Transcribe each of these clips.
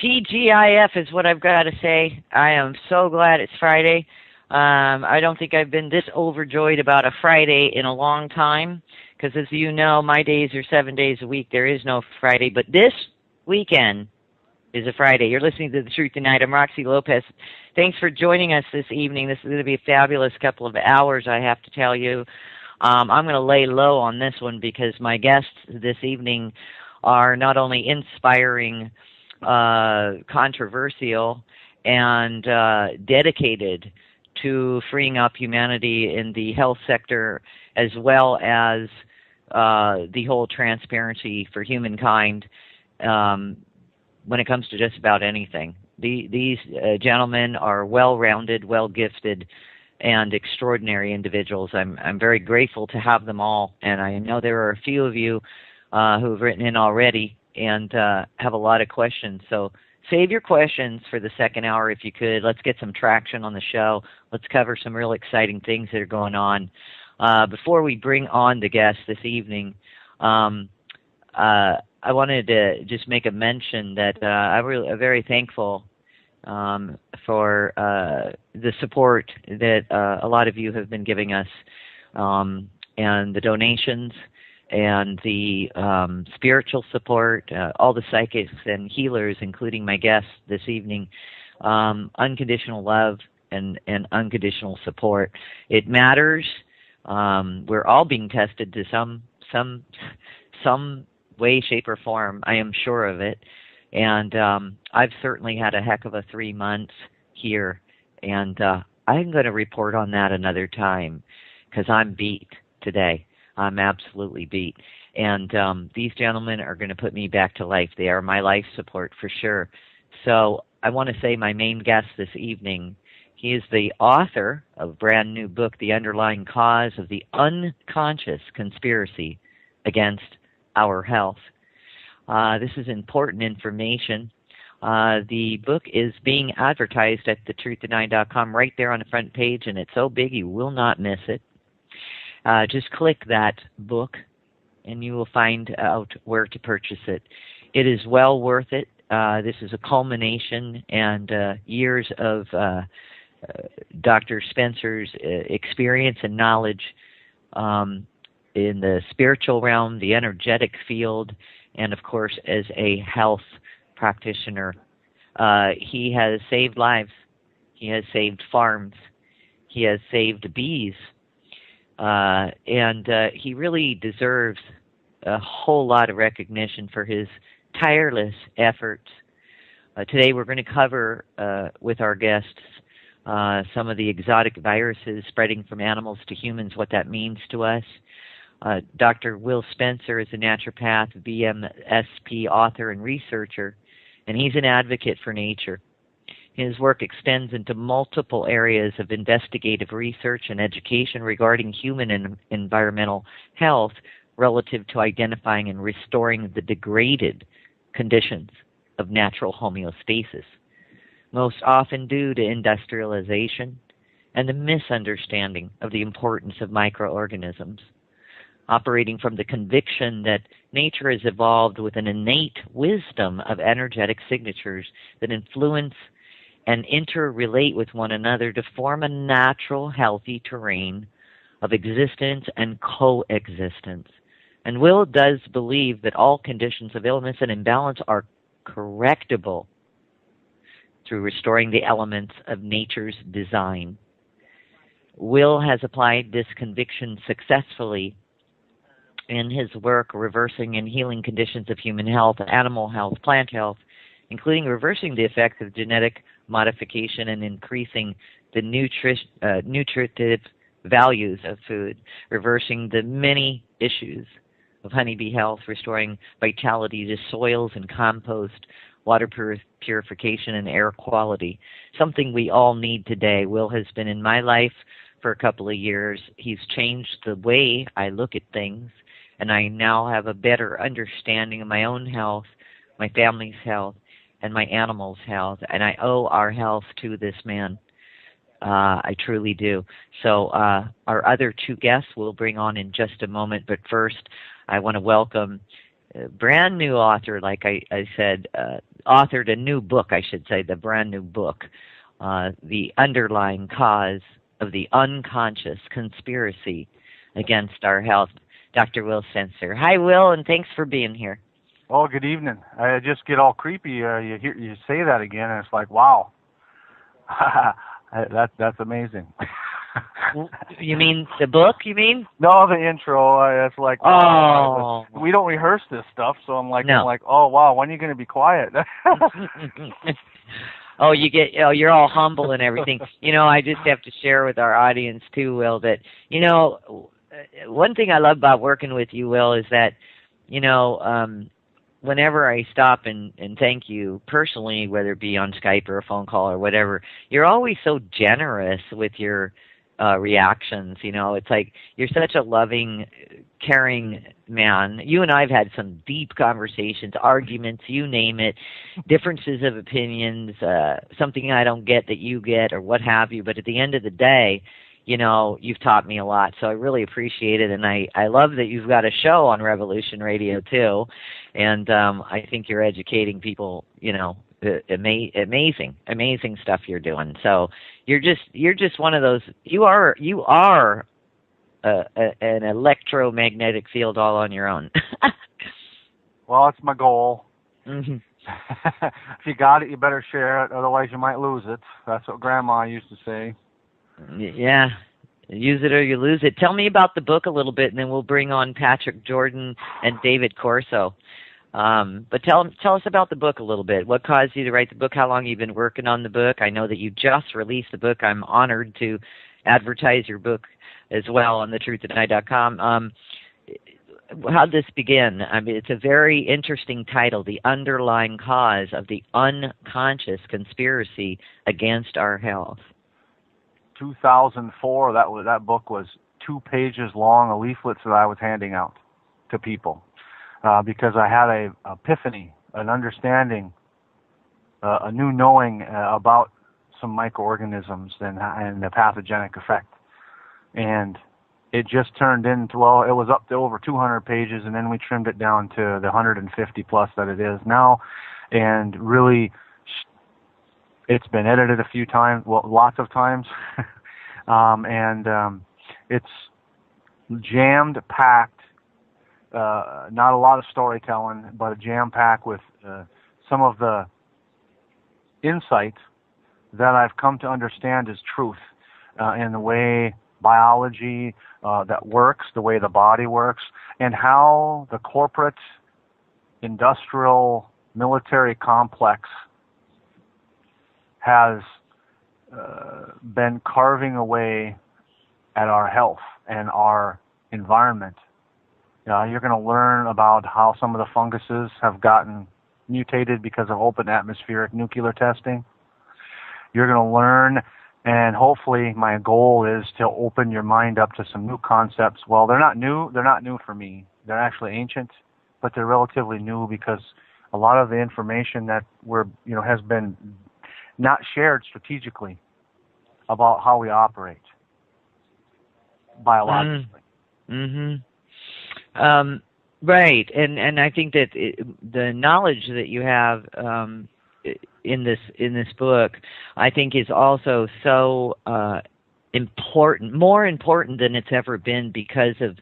TGIF is what I've got to say. I am so glad it's Friday. I don't think I've been this overjoyed about a Friday in a long time because, as you know, my days are 7 days a week. There is no Friday, but this weekend is a Friday. You're listening to The Truth Tonight. I'm Roxy Lopez. Thanks for joining us this evening. This is going to be a fabulous couple of hours, I have to tell you. I'm going to lay low on this one because my guests this evening are not only inspiring, controversial, and dedicated to freeing up humanity in the health sector, as well as the whole transparency for humankind when it comes to just about anything. These gentlemen are well-rounded, well-gifted, and extraordinary individuals. I'm very grateful to have them all, and I know there are a few of you who have written in already and have a lot of questions. So save your questions for the second hour if you could. Let's get some traction on the show. Let's cover some real exciting things that are going on. Before we bring on the guests this evening, I wanted to just make a mention that I'm very thankful for the support that a lot of you have been giving us, and the donations and the spiritual support, all the psychics and healers, including my guests this evening. Unconditional love and unconditional support. It matters. We're all being tested to some way, shape, or form. I am sure of it. And I've certainly had a heck of a 3 months here, and I'm going to report on that another time because I'm beat today. I'm absolutely beat. And these gentlemen are going to put me back to life. They are my life support for sure. So I want to say my main guest this evening, he is the author of a brand new book, The Underlying Cause of the Unconscious Conspiracy Against Our Health. This is important information. The book is being advertised at thetruth9.com right there on the front page, and it's so big you will not miss it. Just click that book, and you will find out where to purchase it. It is well worth it. This is a culmination and years of Dr. Spencer's experience and knowledge in the spiritual realm, the energetic field, and, of course, as a health practitioner. He has saved lives. He has saved farms. He has saved bees. And he really deserves a whole lot of recognition for his tireless efforts. Today we're going to cover with our guests some of the exotic viruses spreading from animals to humans, what that means to us. Dr. Wil Spencer is a naturopath, BMSP author, and researcher, and he's an advocate for nature. His work extends into multiple areas of investigative research and education regarding human and environmental health relative to identifying and restoring the degraded conditions of natural homeostasis, most often due to industrialization and the misunderstanding of the importance of microorganisms. Operating from the conviction that nature has evolved with an innate wisdom of energetic signatures that influence and interrelate with one another to form a natural, healthy terrain of existence and coexistence. And Wil does believe that all conditions of illness and imbalance are correctable through restoring the elements of nature's design. Wil has applied this conviction successfully in his work reversing and healing conditions of human health, animal health, plant health, including reversing the effects of genetic modification and increasing the nutritive values of food, reversing the many issues of honeybee health, restoring vitality to soils and compost, water purification, and air quality, something we all need today. Wil has been in my life for a couple of years. He's changed the way I look at things, and I now have a better understanding of my own health, my family's health, and my animals' health, and I owe our health to this man. I truly do. So our other two guests we'll bring on in just a moment, but first I want to welcome a brand new author, like I said, authored a new book, I should say, the brand new book, The Underlying Cause of the Unconscious Conspiracy Against Our Health. Dr. Wil Spencer. Hi, Wil, and thanks for being here. Oh, good evening. I just get all creepy. You say that again, and it's like, wow, that's amazing. You mean the book? You mean? No, the intro. It's like, oh, we don't rehearse this stuff, so I'm like, no. Oh, wow, when are you going to be quiet? Oh, you're all humble and everything. I just have to share with our audience too, Wil, that one thing I love about working with you, Wil, is that whenever I stop and thank you personally, whether it be on Skype or a phone call or whatever, you're always so generous with your reactions. It's like you're such a loving, caring man. You and I have had some deep conversations, arguments, you name it, differences of opinions, something I don't get that you get or what have you. But at the end of the day, you've taught me a lot, so I really appreciate it, and I love that you've got a show on Revolution Radio too, and I think you're educating people. Amazing stuff you're doing. So you're just one of those. You are an electromagnetic field all on your own. Well, that's my goal. Mm-hmm. If you got it, you better share it. Otherwise, you might lose it. That's what Grandma used to say. Yeah, use it or you lose it. Tell me about the book a little bit, and then we'll bring on Patrick Jordan and David Corso. But tell us about the book a little bit. What caused you to write the book? How long you've been working on the book? I know that you just released the book. I'm honored to advertise your book as well on thetruthttonight.com. How'd this begin? I mean, it's a very interesting title, The Underlying Cause of the Unconscious Conspiracy Against Our Health. 2004, that book was 2 pages long, of leaflets that I was handing out to people because I had a epiphany, an understanding, a new knowing about some microorganisms and the pathogenic effect. And it just turned into, well, it was up to over 200 pages, and then we trimmed it down to the 150 plus that it is now. And really, it's been edited a few times, well, lots of times, and it's jammed-packed, not a lot of storytelling, but jam-packed with some of the insight that I've come to understand as truth in the way biology that works, the way the body works, and how the corporate, industrial, military complex has been carving away at our health and our environment. You're going to learn about how some of the funguses have gotten mutated because of open atmospheric nuclear testing. You're going to learn, and hopefully my goal is to open your mind up to some new concepts. Well, they're not new. They're not new for me. They're actually ancient, but they're relatively new because a lot of the information that has been not shared strategically about how we operate biologically. Mm-hmm. Right, and I think that the knowledge that you have in this book, I think, is also so important, more important than it's ever been, because of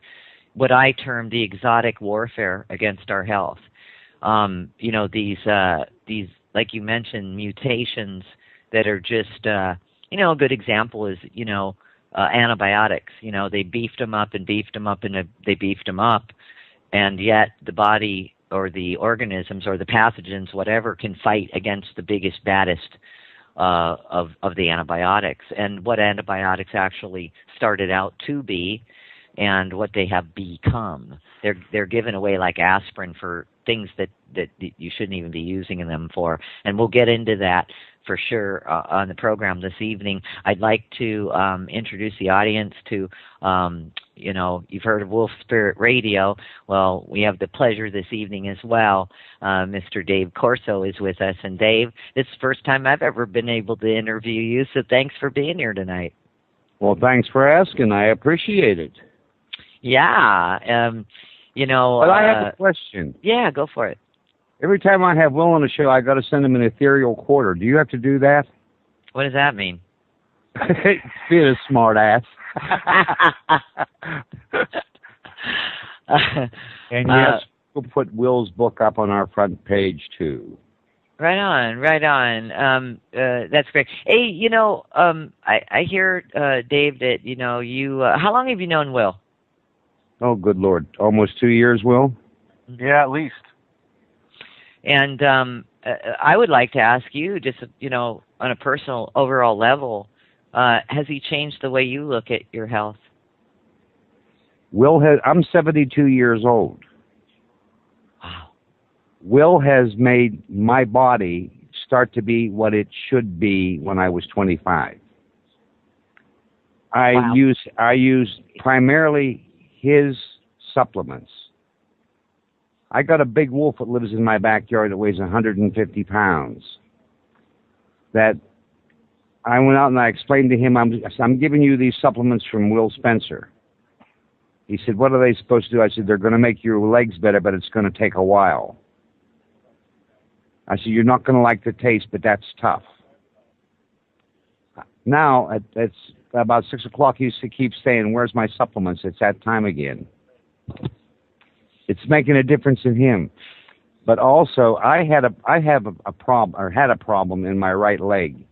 what I term the exotic warfare against our health. These, like you mentioned, mutations that are just, a good example is, antibiotics. They beefed them up and beefed them up and they beefed them up, and yet the body or the organisms or the pathogens, whatever, can fight against the biggest, baddest of the antibiotics, and what antibiotics actually started out to be and what they have become. They're given away like aspirin for things that you shouldn't even be using them for. And we'll get into that for sure on the program this evening. I'd like to introduce the audience to, you've heard of Wolf Spirit Radio. Well, we have the pleasure this evening as well. Mr. Dave Corso is with us. And Dave, it's the first time I've ever been able to interview you, so thanks for being here tonight. Well, thanks for asking. I appreciate it. Yeah. But I have a question. Yeah, go for it. Every time I have Will on the show, I got to send him an ethereal quarter. Do you have to do that? What does that mean? Being a smart ass. And yes, we'll put Will's book up on our front page too. Right on, right on. That's great. Hey, I hear, Dave, that you. How long have you known Will? Oh, good Lord, almost 2 years, Will. Yeah, at least. And I would like to ask you, just on a personal, overall level, has he changed the way you look at your health? I'm 72 years old. Wow. Will has made my body start to be what it should be when I was 25. Wow. I use primarily his supplements. I got a big wolf that lives in my backyard that weighs 150 pounds. That I went out and I explained to him, I'm giving you these supplements from Wil Spencer. He said, what are they supposed to do? I said, they're going to make your legs better, but it's going to take a while. I said, you're not going to like the taste, but that's tough. Now, it's about 6 o'clock, he keeps saying, where's my supplements? It's that time again. It's making a difference in him. But also, I had a problem in my right leg.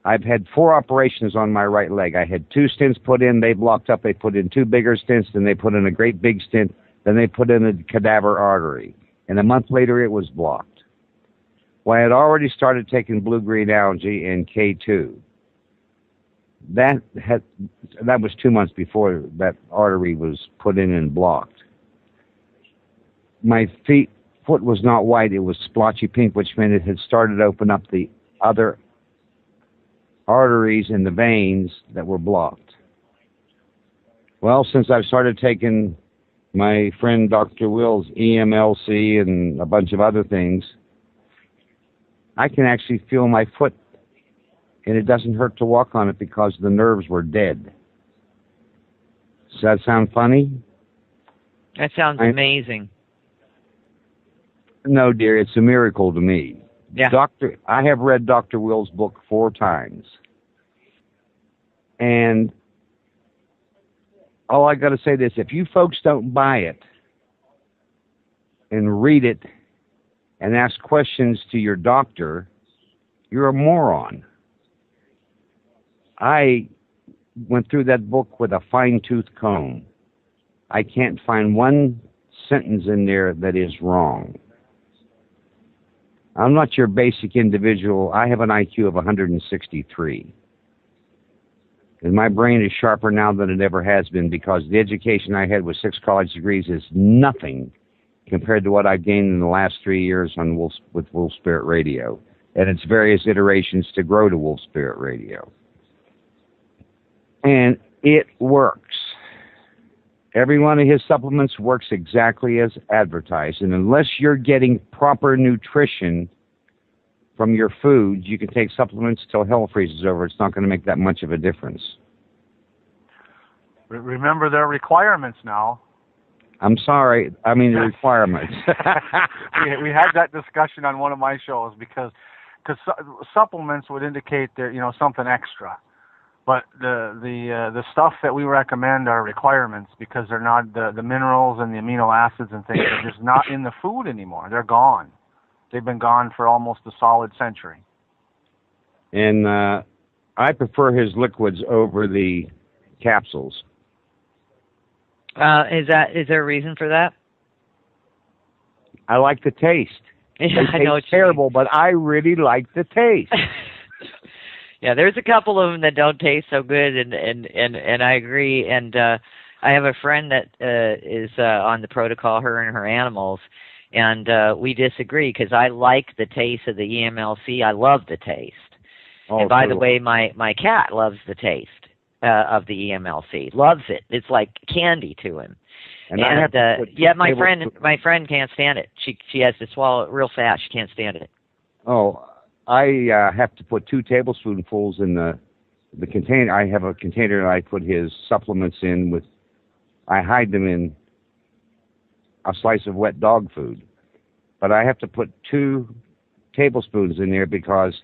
I've had 4 operations on my right leg. I had 2 stents put in. They blocked up. They put in 2 bigger stents. Then they put in a great big stent. Then they put in a cadaver artery. And a month later, it was blocked. Well, I had already started taking blue-green algae and K2. That was 2 months before that artery was put in and blocked. My foot was not white. It was splotchy pink, which meant it had started to open up the other arteries in the veins that were blocked. Well, since I've started taking my friend Dr. Will's EMLC and a bunch of other things, I can actually feel my foot, and it doesn't hurt to walk on it because the nerves were dead. Does that sound funny? That sounds amazing. No, dear, it's a miracle to me. Yeah. I have read Dr. Will's book 4 times. And all I got to say is, if you folks don't buy it and read it and ask questions to your doctor, you're a moron. I went through that book with a fine-tooth comb. I can't find one sentence in there that is wrong. I'm not your basic individual. I have an IQ of 163. And my brain is sharper now than it ever has been because the education I had with 6 college degrees is nothing compared to what I've gained in the last 3 years with Wolf Spirit Radio and its various iterations to grow to Wolf Spirit Radio. And it works. Every one of his supplements works exactly as advertised. And unless you're getting proper nutrition from your food, you can take supplements till hell freezes over. It's not going to make that much of a difference. Remember their requirements now. I'm sorry. I mean the requirements. we had that discussion on one of my shows because supplements would indicate that something extra. But the stuff that we recommend are requirements because they're not the minerals and the amino acids and things are just not in the food anymore. They're gone. They've been gone for almost a solid century. And I prefer his liquids over the capsules. Is there a reason for that? I like the taste. Yeah, I know it's terrible, but I really like the taste. Yeah, there's a couple of them that don't taste so good, and I agree. And I have a friend that is on the protocol, her and her animals, and we disagree because I like the taste of the EMLC. I love the taste. Oh, and by cool. the way, my cat loves the taste of the EMLC. Loves it. It's like candy to him. And my friend can't stand it. She has to swallow it real fast. She can't stand it. Oh, I have to put 2 tablespoonfuls in the container. I have a container that I put his supplements in I hide them in a slice of wet dog food. but I have to put 2 tablespoons in there because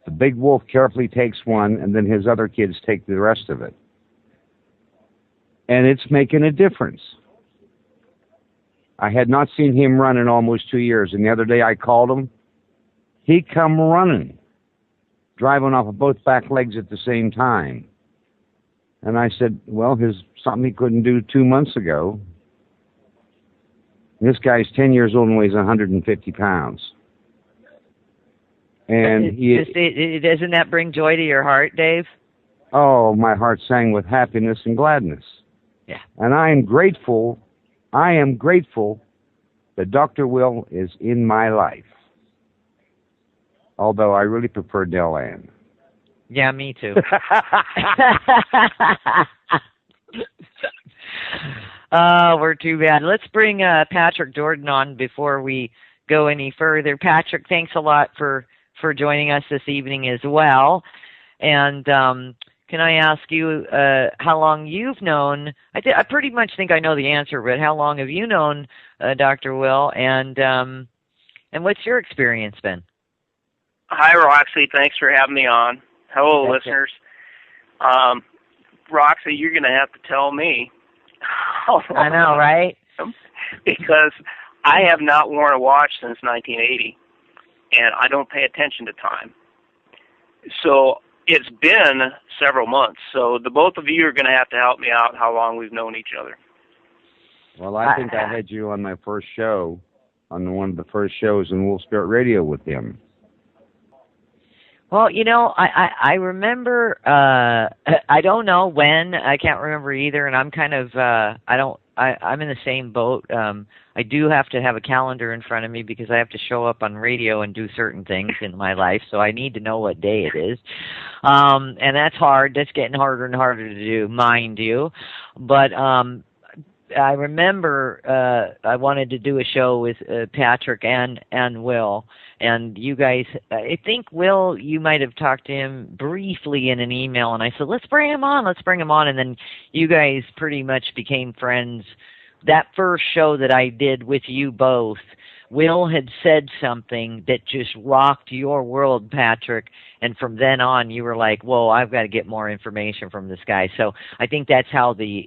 the big wolf carefully takes one, and then his other kids take the rest of it. And it's making a difference. I had not seen him run in almost 2 years, and the other day I called him. He come running, driving off of both back legs at the same time. And I said, well, here's something he couldn't do 2 months ago. This guy's 10 years old and weighs 150 pounds. And doesn't that bring joy to your heart, Dave? Oh, my heart sang with happiness and gladness. Yeah. And I am grateful that Dr. Wil is in my life. Although I really prefer Del Ann. Yeah, me too. Oh, we're too bad. Let's bring Patrick Jordan on before we go any further. Patrick, thanks a lot for joining us this evening as well. And can I ask you how long you've known? I pretty much think I know the answer, but how long have you known Dr. Wil? And what's your experience been? Hi, Roxy. Thanks for having me on. Hello, listeners. Roxy, you're going to have to tell me. I know, right? Because I have not worn a watch since 1980, and I don't pay attention to time. So it's been several months. So the both of you are going to have to help me out how long we've known each other. Well, I think I had you on my first show, on one of the first shows in Wil Spirit Radio with him. Well, you know, I remember, I don't know when, I can't remember either, and I'm kind of, I'm in the same boat. I do have to have a calendar in front of me because I have to show up on radio and do certain things in my life, so I need to know what day it is. And that's hard. That's getting harder and harder to do, mind you. But I remember I wanted to do a show with Patrick and Wil, and you guys, I think Wil, you might have talked to him briefly in an email, and I said, let's bring him on, and then you guys pretty much became friends. That first show that I did with you both, Wil had said something that just rocked your world, Patrick, and from then on you were like, whoa, I've got to get more information from this guy. So I think that's how the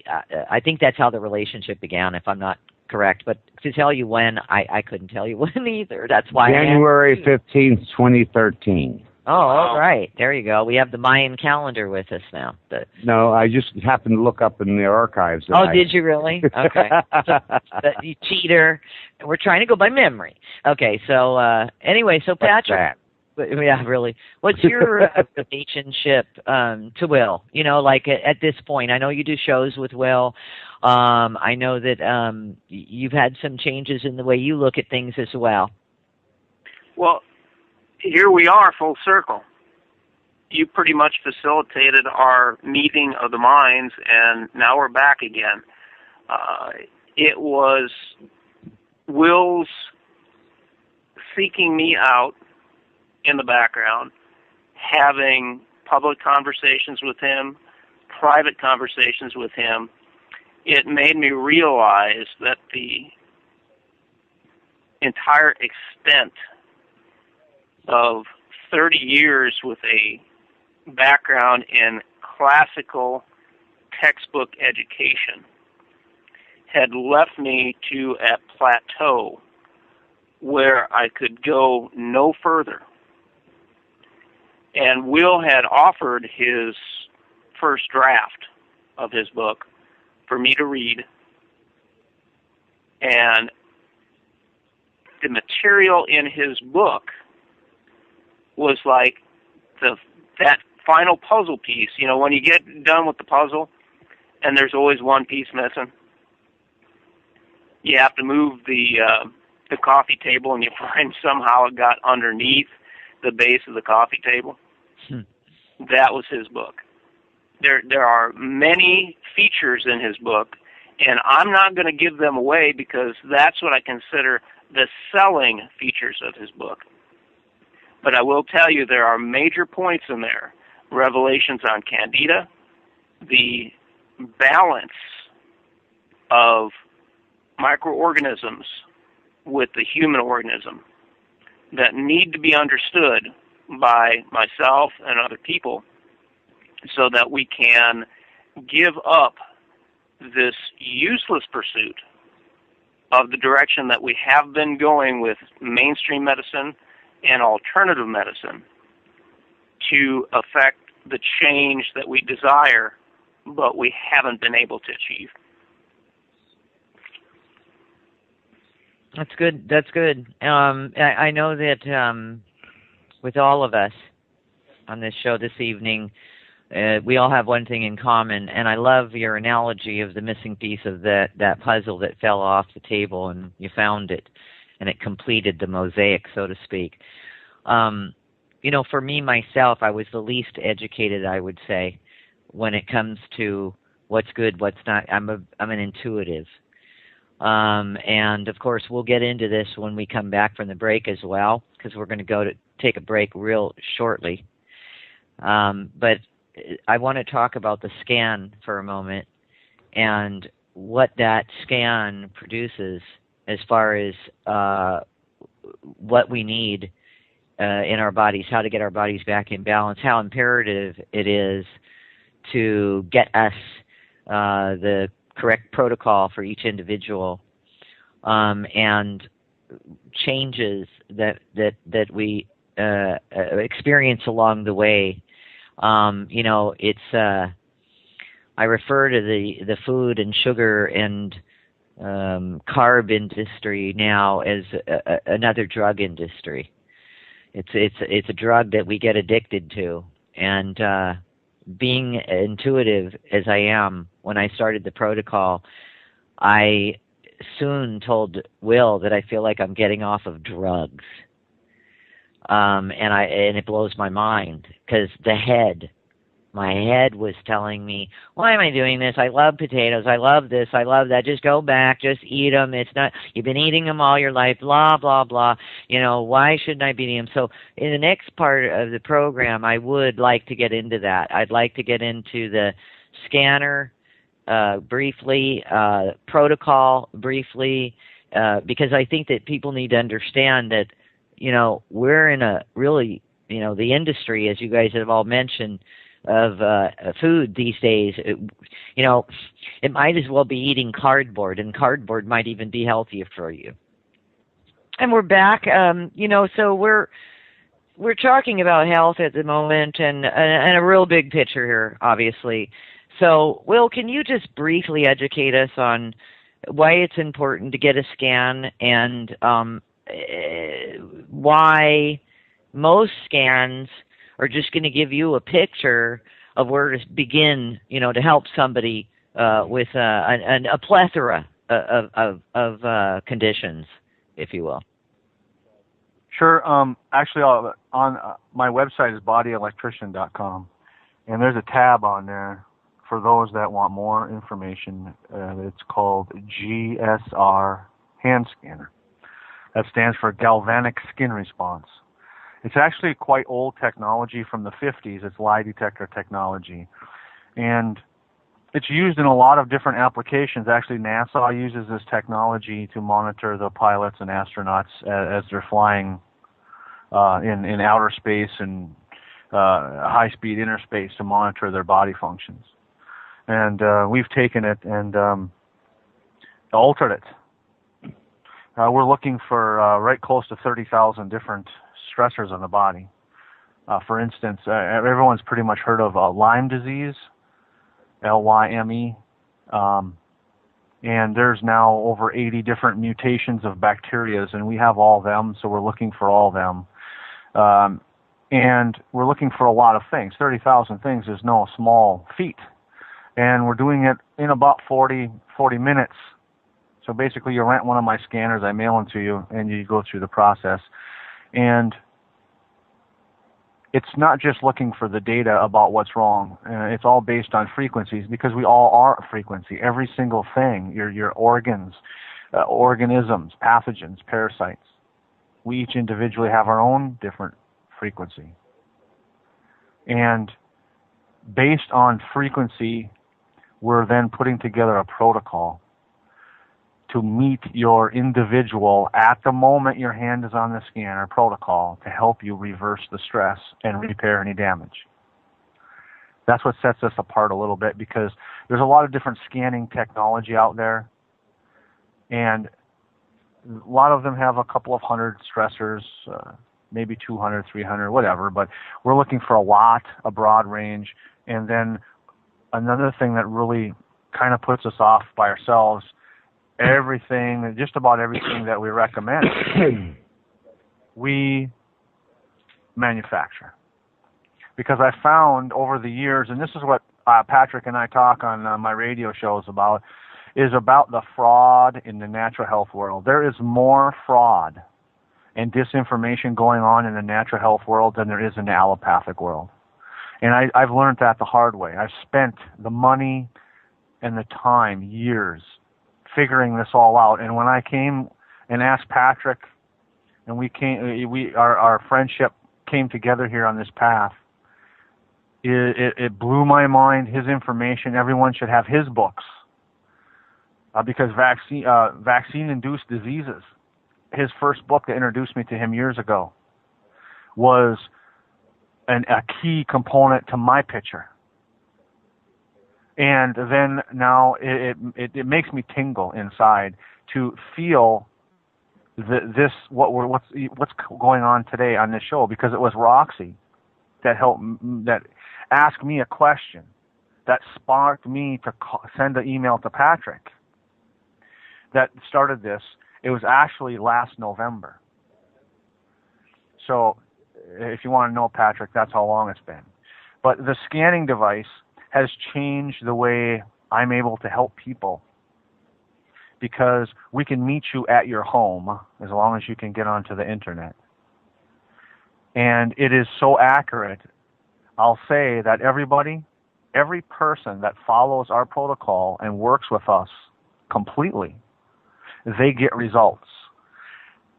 relationship began, if I'm not correct. But to tell you when, I couldn't tell you when either. That's why January 15th, 2013. Oh, all right. There you go. We have the Mayan calendar with us now. No, I just happened to look up in the archives. Did you really? Okay. You cheater. We're trying to go by memory. Okay, so anyway, so Patrick. Yeah, really. What's your relationship to Wil? You know, like at this point, I know you do shows with Wil. I know that you've had some changes in the way you look at things as well. Well, here we are, full circle. You pretty much facilitated our meeting of the minds, and now we're back again. It was Wil's seeking me out in the background, having public conversations with him, private conversations with him. It made me realize that the entire extent of 30 years with a background in classical textbook education had left me to a plateau where I could go no further. And Wil had offered his first draft of his book for me to read, and the material in his book was like that final puzzle piece. You know, when you get done with the puzzle and there's always one piece missing, you have to move the coffee table, and you find somehow it got underneath the base of the coffee table. That was his book. There are many features in his book, and I'm not going to give them away because that's what I consider the selling features of his book. But I will tell you there are major points in there. Revelations on Candida, the balance of microorganisms with the human organism that need to be understood by myself and other people so that we can give up this useless pursuit of the direction that we have been going with mainstream medicine and alternative medicine to affect the change that we desire, but we haven't been able to achieve. That's good. That's good. I know that with all of us on this show this evening, we all have one thing in common, and I love your analogy of the missing piece of that puzzle that fell off the table, and you found it, and it completed the mosaic, so to speak. For me, myself, I was the least educated, I would say, when it comes to what's good, what's not. I'm an intuitive. And of course, we'll get into this when we come back from the break as well, because we're going to take a break real shortly. But I want to talk about the scan for a moment and what that scan produces as far as what we need in our bodies, how to get our bodies back in balance, how imperative it is to get us the correct protocol for each individual, and changes that we experience along the way. I refer to the food and sugar and carb industry now as another drug industry. It's a drug that we get addicted to, and being intuitive as I am, when I started the protocol, I soon told Wil that I feel like I'm getting off of drugs, and it blows my mind, because my head was telling me, why am I doing this? I love potatoes. I love this. I love that. Just go back. Just eat them. It's not, you've been eating them all your life, blah, blah, blah. Why shouldn't I be eating them? So in the next part of the program, I would like to get into that. I'd like to get into the scanner briefly, protocol briefly, because I think that people need to understand that, we're in a really, the industry, as you guys have all mentioned, of food these days, it might as well be eating cardboard, and cardboard might even be healthier for you. And we're back, so we're talking about health at the moment, and a real big picture here, obviously. So, Wil, can you just briefly educate us on why it's important to get a scan, and why most scans are just going to give you a picture of where to begin, to help somebody with a plethora of conditions, if you will. Sure. Actually, on my website is bodyelectrician.com, and there's a tab on there for those that want more information. It's called GSR Hand Scanner. That stands for Galvanic Skin Response. It's actually quite old technology from the 50s. It's lie detector technology. And it's used in a lot of different applications. Actually, NASA uses this technology to monitor the pilots and astronauts as they're flying in outer space and high-speed inner space to monitor their body functions. And we've taken it and altered it. We're looking for right close to 30,000 different stressors on the body. For instance, everyone's pretty much heard of Lyme disease, Lyme, and there's now over 80 different mutations of bacterias, and we have all of them, so we're looking for all of them. And we're looking for a lot of things. 30,000 things is no small feat. And we're doing it in about 40 minutes. So basically, you rent one of my scanners, I mail them to you, and you go through the process. And it's not just looking for the data about what's wrong. It's all based on frequencies, because we all are a frequency. Every single thing, your organs, organisms, pathogens, parasites, we each individually have our own different frequency. And based on frequency, we're then putting together a protocol to meet your individual at the moment your hand is on the scanner protocol to help you reverse the stress and repair any damage. That's what sets us apart a little bit, because there's a lot of different scanning technology out there, and a lot of them have a couple of hundred stressors, maybe 200, 300, whatever, but we're looking for a broad range. And then another thing that really kind of puts us off by ourselves, just about everything that we recommend, we manufacture. Because I found over the years, and this is what Patrick and I talk on my radio shows about, is about the fraud in the natural health world. There is more fraud and disinformation going on in the natural health world than there is in the allopathic world. And I've learned that the hard way. I've spent the money and the time, years, figuring this all out. And when I came and asked Patrick, and our friendship came together here on this path, it blew my mind. His information, everyone should have his books, because vaccine-induced diseases, his first book that introduced me to him years ago, was a key component to my picture. And then now it makes me tingle inside to feel what's going on today on this show, because it was Roxy that asked me a question that sparked me to send an email to Patrick that started this. It was actually last November. So if you want to know, Patrick, that's how long it's been. But the scanning device has changed the way I'm able to help people, because we can meet you at your home as long as you can get onto the internet. And it is so accurate. I'll say that every person that follows our protocol and works with us completely, they get results.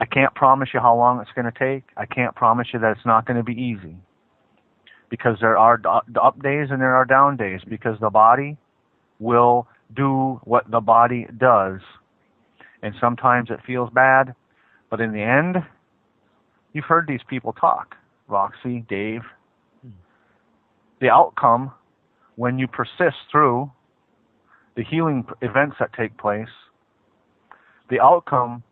I can't promise you how long it's going to take. I can't promise you that it's not going to be easy, because there are up days and there are down days, because the body will do what the body does. And sometimes it feels bad, but in the end, you've heard these people talk, Roxy, Dave. The outcome, when you persist through the healing events that take place, the outcome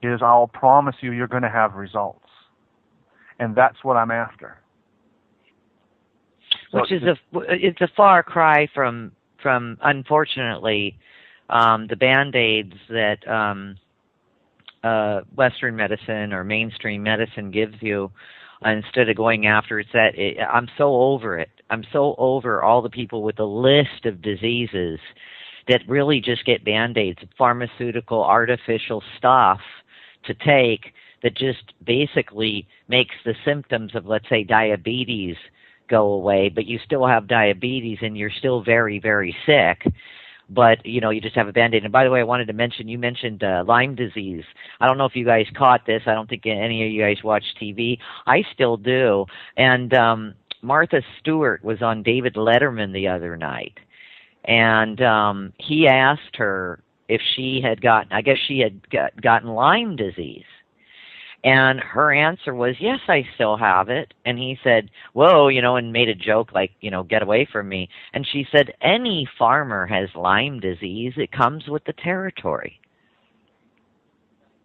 is, I'll promise you, you're going to have results. And that's what I'm after. Which is it's a far cry from unfortunately, the Band-Aids that Western medicine or mainstream medicine gives you, instead of going after it. I'm so over it. I'm so over all the people with a list of diseases that really just get Band-Aids, pharmaceutical, artificial stuff to take that just basically makes the symptoms of, let's say, diabetes go away, but you still have diabetes and you're still very, very sick. But, you just have a Band-Aid. And by the way, I wanted to mention, you mentioned Lyme disease. I don't know if you guys caught this. I don't think any of you guys watch TV. I still do. And Martha Stewart was on David Letterman the other night. And he asked her if she had gotten Lyme disease. And her answer was, yes, I still have it. And he said, whoa, and made a joke like, get away from me. And she said, any farmer has Lyme disease. It comes with the territory.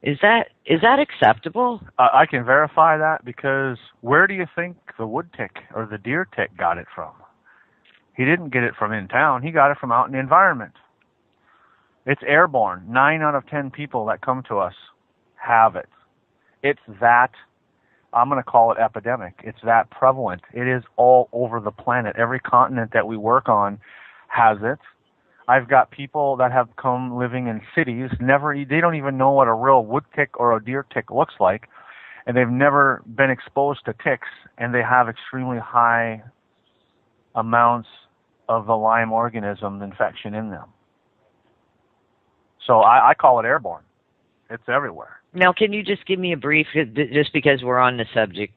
Is that acceptable? I can verify that, because where do you think the wood tick or the deer tick got it from? He didn't get it from in town. He got it from out in the environment. It's airborne. 9 out of 10 people that come to us have it. It's that, I'm going to call it epidemic. It's that prevalent. It is all over the planet. Every continent that we work on has it. I've got people that have come living in cities, they don't even know what a real wood tick or a deer tick looks like, and they've never been exposed to ticks, and they have extremely high amounts of the Lyme organism infection in them. So I call it airborne. It's everywhere. Now, can you just give me a brief, just because we're on the subject,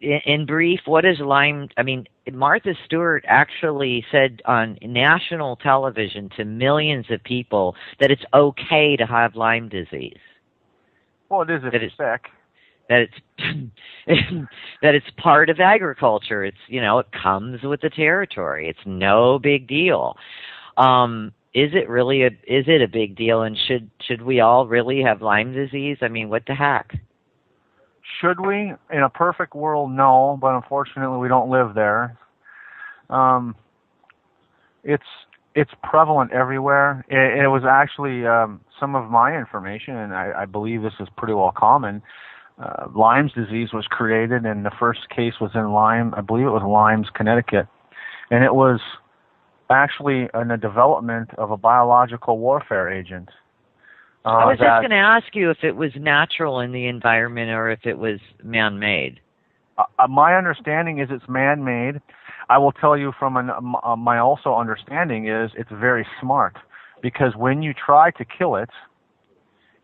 in brief, what is Lyme? I mean, Martha Stewart actually said on national television to millions of people that it's okay to have Lyme disease. Well, it is if you're sick. That it's that it's part of agriculture. It's, you know, it comes with the territory. It's no big deal. Is it really a big deal? And should we all really have Lyme disease? I mean, what the heck? Should we? In a perfect world, no, but unfortunately we don't live there. It's prevalent everywhere. It was actually some of my information, and I believe this is pretty well common. Lyme's disease was created, and the first case was in Lyme. I believe it was Lyme's, Connecticut, and it was actually in the development of a biological warfare agent. I was just going to ask you if it was natural in the environment or if it was man-made. My understanding is it's man-made. I will tell you from my also understanding is it's very smart, because when you try to kill it,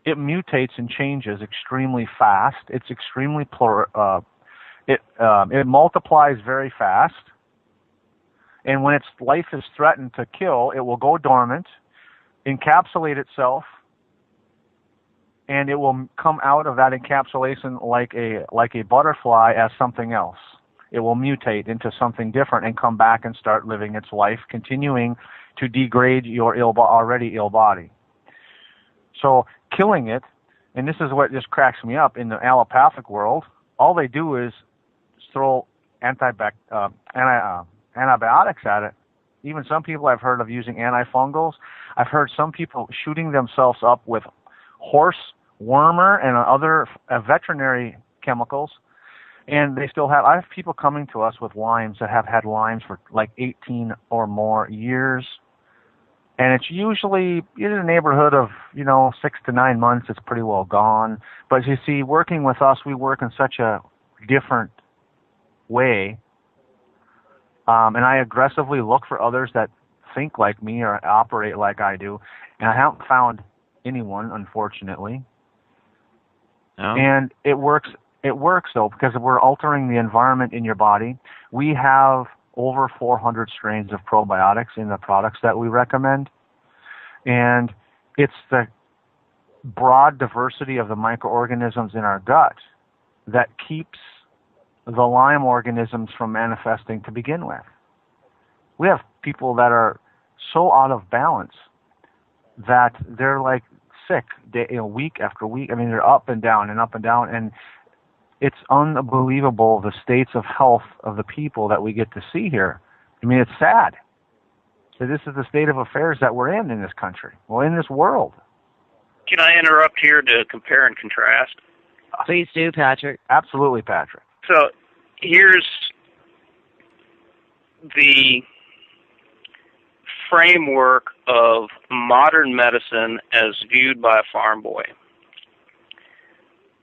it mutates and changes extremely fast. It's extremely it multiplies very fast, and when its life is threatened to kill, it will go dormant, encapsulate itself, and it will come out of that encapsulation like a butterfly as something else. It will mutate into something different and come back and start living its life, continuing to degrade your already ill body. So killing it, and this is what just cracks me up, in the allopathic world, all they do is throw antibiotics at it. Even some people I've heard of using antifungals. I've heard some people shooting themselves up with horse wormer and other veterinary chemicals, and they still have. I have people coming to us with Lymes that have had Lymes for like 18 or more years, and it's usually in the neighborhood of 6 to 9 months. It's pretty well gone. But you see, working with us, we work in such a different way, and I aggressively look for others that think like me or operate like I do, and I haven't found anyone, unfortunately. Oh. And it works though, because we're altering the environment in your body. We have over 400 strains of probiotics in the products that we recommend, and it's the broad diversity of the microorganisms in our gut that keeps the Lyme organisms from manifesting to begin with. We have people that are so out of balance that they're like sick week after week. I mean, they're up and down, and it's unbelievable the states of health of the people that we get to see here. I mean, it's sad. So this is the state of affairs that we're in this country, well, in this world. Can I interrupt here to compare and contrast? Please do, Patrick. Absolutely, Patrick. So here's the framework of modern medicine as viewed by a farm boy.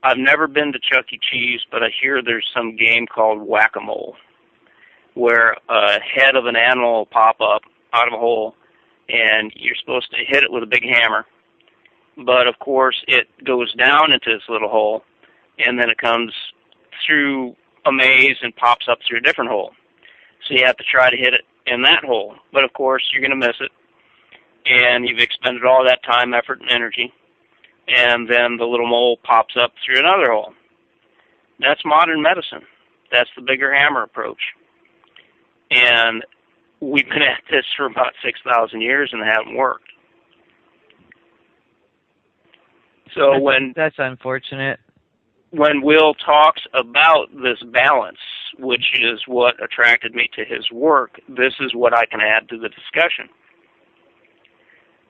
I've never been to Chuck E. Cheese, but I hear there's some game called whack-a-mole, where a head of an animal will pop up out of a hole, and you're supposed to hit it with a big hammer. But, of course, it goes down into this little hole, and then it comes through a maze and pops up through a different hole. So you have to try to hit it in that hole. But, of course, you're going to miss it, and you've expended all that time, effort, and energy. And then the little mole pops up through another hole. That's modern medicine. That's the bigger hammer approach. And we've been at this for about 6,000 years and it hasn't worked. So that's unfortunate. When Wil talks about this balance, which is what attracted me to his work, this is what I can add to the discussion.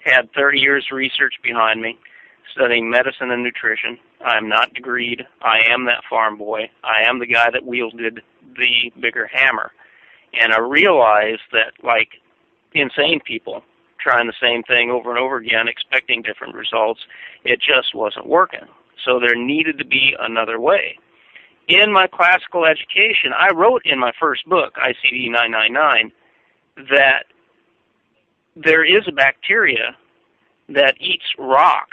Had 30 years of research behind me, studying medicine and nutrition. I am not degreed. I am that farm boy. I am the guy that wielded the bigger hammer. And I realized that, like insane people trying the same thing over and over again, expecting different results, it just wasn't working. So there needed to be another way. In my classical education, I wrote in my first book, ICD 999, that there is a bacteria that eats rock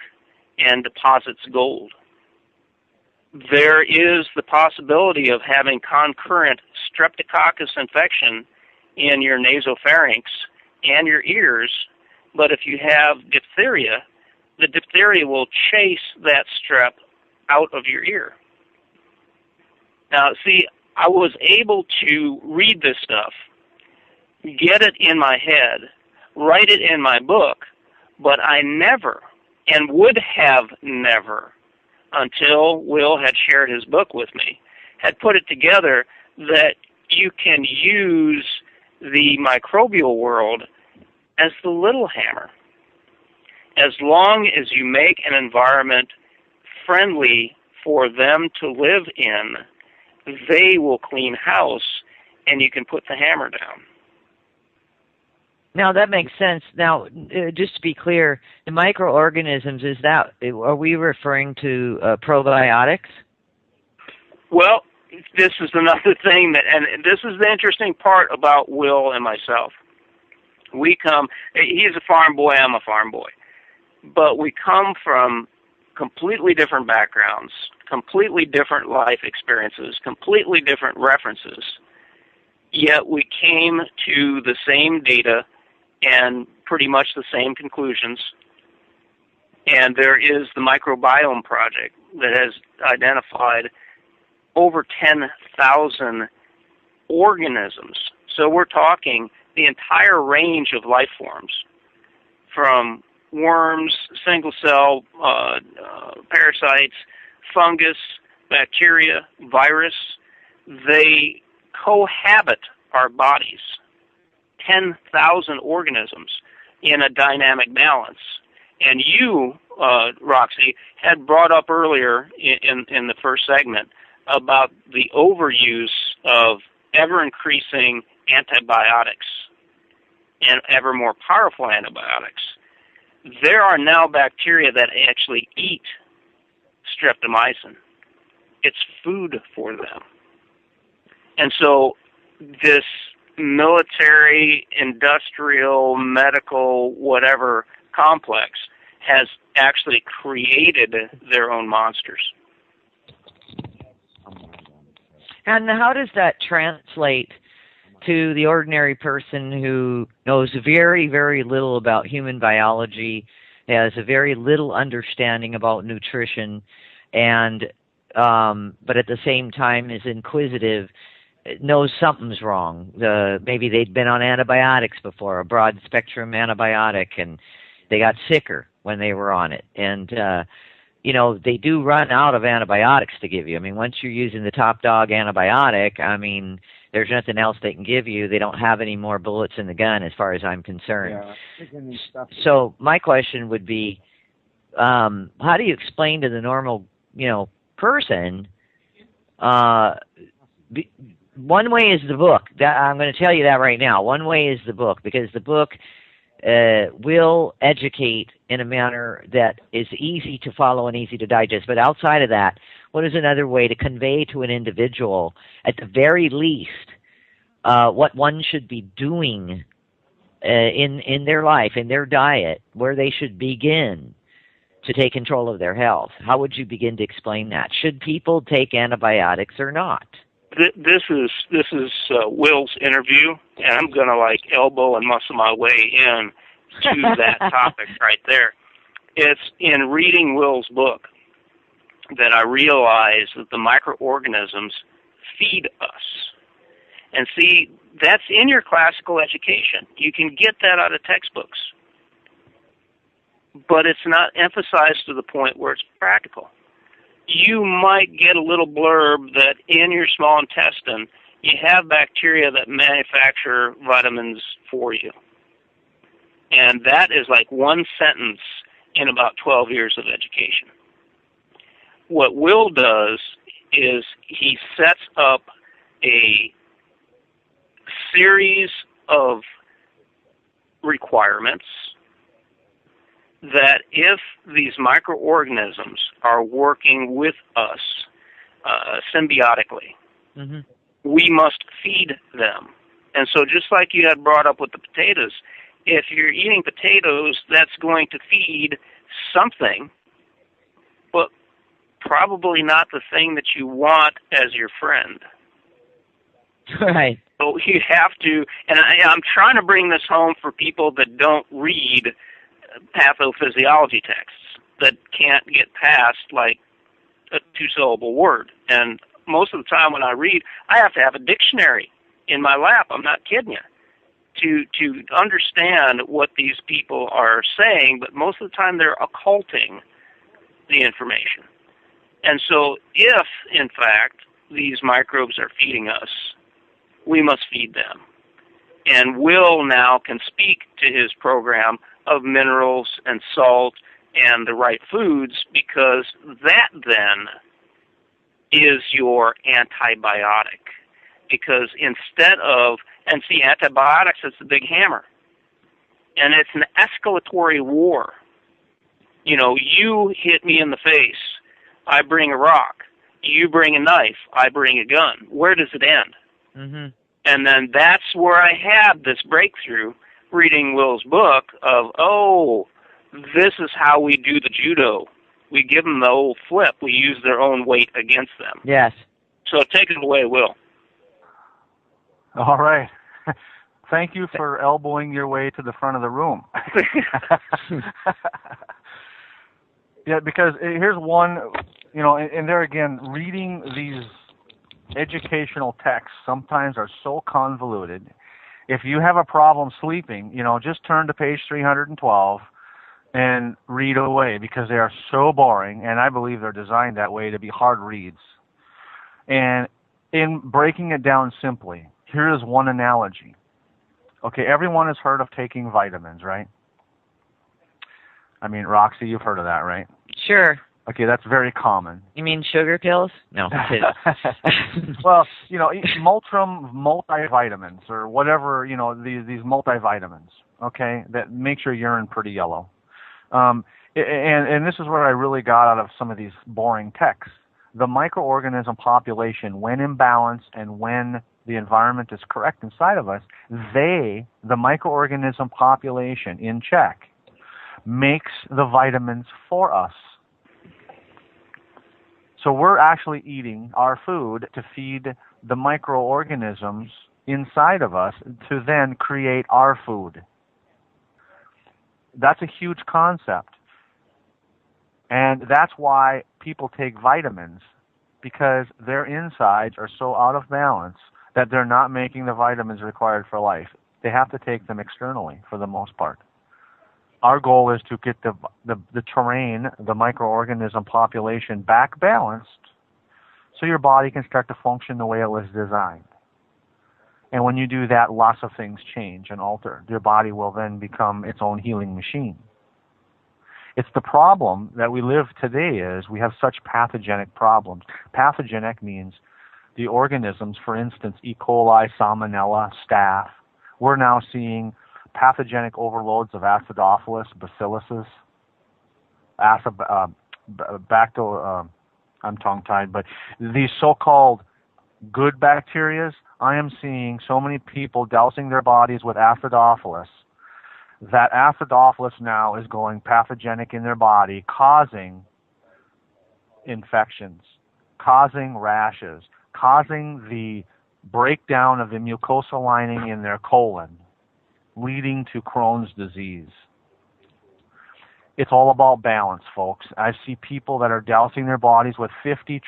and deposits gold. there is the possibility of having concurrent streptococcus infection in your nasopharynx and your ears, but if you have diphtheria, the diphtheria will chase that strep out of your ear. Now, see, I was able to read this stuff, get it in my head, write it in my book, but I never, and would have never, until Wil had shared his book with me, had put it together that you can use the microbial world as the little hammer. As long as you make an environment friendly for them to live in, they will clean house, and you can put the hammer down. Now, that makes sense. Now, just to be clear, the microorganisms, are we referring to probiotics? Well, this is another thing and this is the interesting part about Wil and myself. He's a farm boy, I'm a farm boy. But we come from completely different backgrounds, completely different life experiences, completely different references. Yet we came to the same data and pretty much the same conclusions. And there is the Microbiome Project that has identified over 10,000 organisms. So we're talking the entire range of life forms, from worms, single-cell parasites, fungus, bacteria, virus. They cohabit our bodies, 10,000 organisms in a dynamic balance. And you, Roxy, had brought up earlier in the first segment about the overuse of ever-increasing antibiotics and ever more powerful antibiotics. There are now bacteria that actually eat streptomycin. It's food for them. And so this military, industrial, medical, whatever complex has actually created their own monsters. And how does that translate to the ordinary person who knows very, very little about human biology, has a very little understanding about nutrition, and but at the same time is inquisitive, knows something's wrong? Maybe they'd been on antibiotics before, a broad-spectrum antibiotic, and they got sicker when they were on it. And they do run out of antibiotics to give you. I mean, once you're using the top dog antibiotic, I mean, there's nothing else they can give you. They don't have any more bullets in the gun as far as I'm concerned. Yeah. So my question would be, how do you explain to the normal, person, one way is the book. I'm going to tell you that right now. One way is the book, because the book will educate in a manner that is easy to follow and easy to digest. But outside of that, what is another way to convey to an individual, at the very least, what one should be doing in their life, in their diet, where they should begin to take control of their health? How would you begin to explain that? Should people take antibiotics or not? This is Wil's interview, and I'm going to elbow and muscle my way in to that topic right there. It's in reading Wil's book that I realized that the microorganisms feed us. And see, that's in your classical education. You can get that out of textbooks. But it's not emphasized to the point where it's practical. You might get a little blurb that in your small intestine, you have bacteria that manufacture vitamins for you. And that is like one sentence in about 12 years of education. What Wil does is he sets up a series of requirements that if these microorganisms are working with us symbiotically, mm-hmm. we must feed them. And so just like you had brought up with the potatoes, if you're eating potatoes, that's going to feed something, but probably not the thing that you want as your friend. Right. So you have to, and I'm trying to bring this home for people that don't read pathophysiology texts, that can't get past like a two-syllable word. And most of the time when I read, I have to have a dictionary in my lap. I'm not kidding you. To understand what these people are saying, but most of the time they're occulting the information. And so if, in fact, these microbes are feeding us, we must feed them. And Wil now can speak to his program of minerals and salt and the right foods, because that then is your antibiotic. Because instead of, and see, antibiotics is the big hammer. And it's an escalatory war. You know, you hit me in the face, I bring a rock. You bring a knife, I bring a gun. Where does it end? Mm-hmm. And then that's where I had this breakthrough reading Wil's book of, oh, this is how we do the judo. We give them the old flip. We use their own weight against them. Yes. So take it away, Wil. All right. Thank you for elbowing your way to the front of the room. Yeah, because here's one, you know, and there again, reading these educational texts sometimes are so convoluted. If you have a problem sleeping, you know, just turn to page 312 and read away, because they are so boring, and I believe they're designed that way to be hard reads. And in breaking it down simply, here is one analogy. Okay, everyone has heard of taking vitamins, right? I mean, Roxy, you've heard of that, right? Sure. Okay, that's very common. You mean sugar pills? No. Well, you know, Multrum multivitamins or whatever, you know, these multivitamins, okay, that makes your urine pretty yellow. And this is what I really got out of some of these boring texts. The microorganism population, when imbalanced and when the environment is correct inside of us, the microorganism population in check, makes the vitamins for us. So we're actually eating our food to feed the microorganisms inside of us to then create our food. That's a huge concept. And that's why people take vitamins, because their insides are so out of balance that they're not making the vitamins required for life. They have to take them externally for the most part. Our goal is to get the terrain, the microorganism population back balanced so your body can start to function the way it was designed. And when you do that, lots of things change and alter. Your body will then become its own healing machine. It's the problem that we live today is we have such pathogenic problems. Pathogenic means the organisms, for instance, E. coli, Salmonella, Staph. We're now seeing pathogenic overloads of acidophilus, bacilluses, I'm tongue-tied, but these so-called good bacteria, I am seeing so many people dousing their bodies with acidophilus. That acidophilus now is going pathogenic in their body, causing infections, causing rashes, causing the breakdown of the mucosal lining in their colon, leading to Crohn's disease. It's all about balance, folks. I see people that are dousing their bodies with 50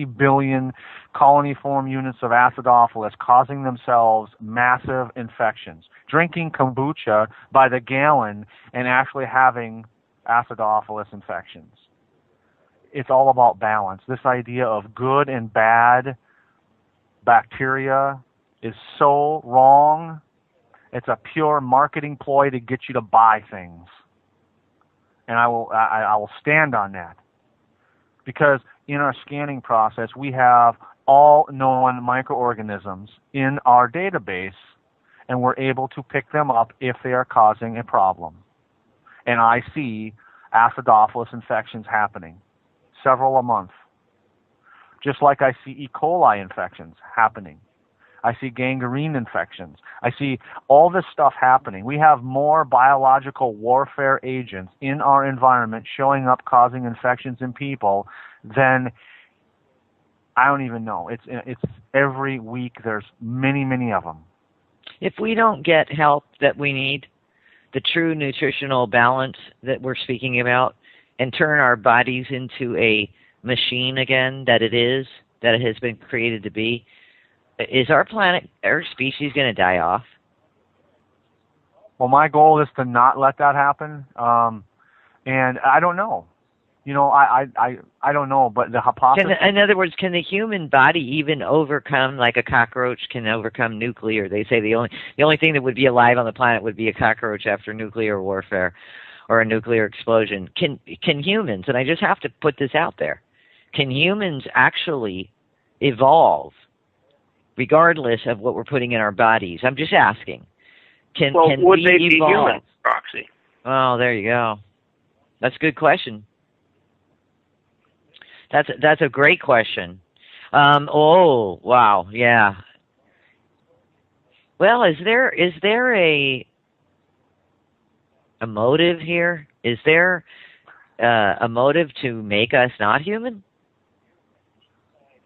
billion colony-form units of acidophilus, causing themselves massive infections. Drinking kombucha by the gallon and actually having acidophilus infections. It's all about balance. This idea of good and bad bacteria is so wrong. It's a pure marketing ploy to get you to buy things. And I will stand on that. Because in our scanning process, we have all known microorganisms in our database, and we're able to pick them up if they are causing a problem. And I see acidophilus infections happening, several a month. Just like I see E. coli infections happening. I see gangrene infections. I see all this stuff happening. We have more biological warfare agents in our environment showing up causing infections in people then I don't even know. It's every week. There's many of them. If we don't get help that we need, the true nutritional balance that we're speaking about, and turn our bodies into a machine again that it has been created to be, is our planet, our species going to die off? Well, my goal is to not let that happen. And I don't know. I don't know, but the hypothesis... In other words, can the human body even overcome, like a cockroach can overcome nuclear? They say the only thing that would be alive on the planet would be a cockroach after nuclear warfare or a nuclear explosion. Can humans, and I just have to put this out there, can humans actually evolve regardless of what we're putting in our bodies? I'm just asking. Can would we they be evolve? human, Roxy? Oh, there you go. That's a good question. That's a great question. Oh, wow, yeah. Well, is there a motive here? Is there a motive to make us not human?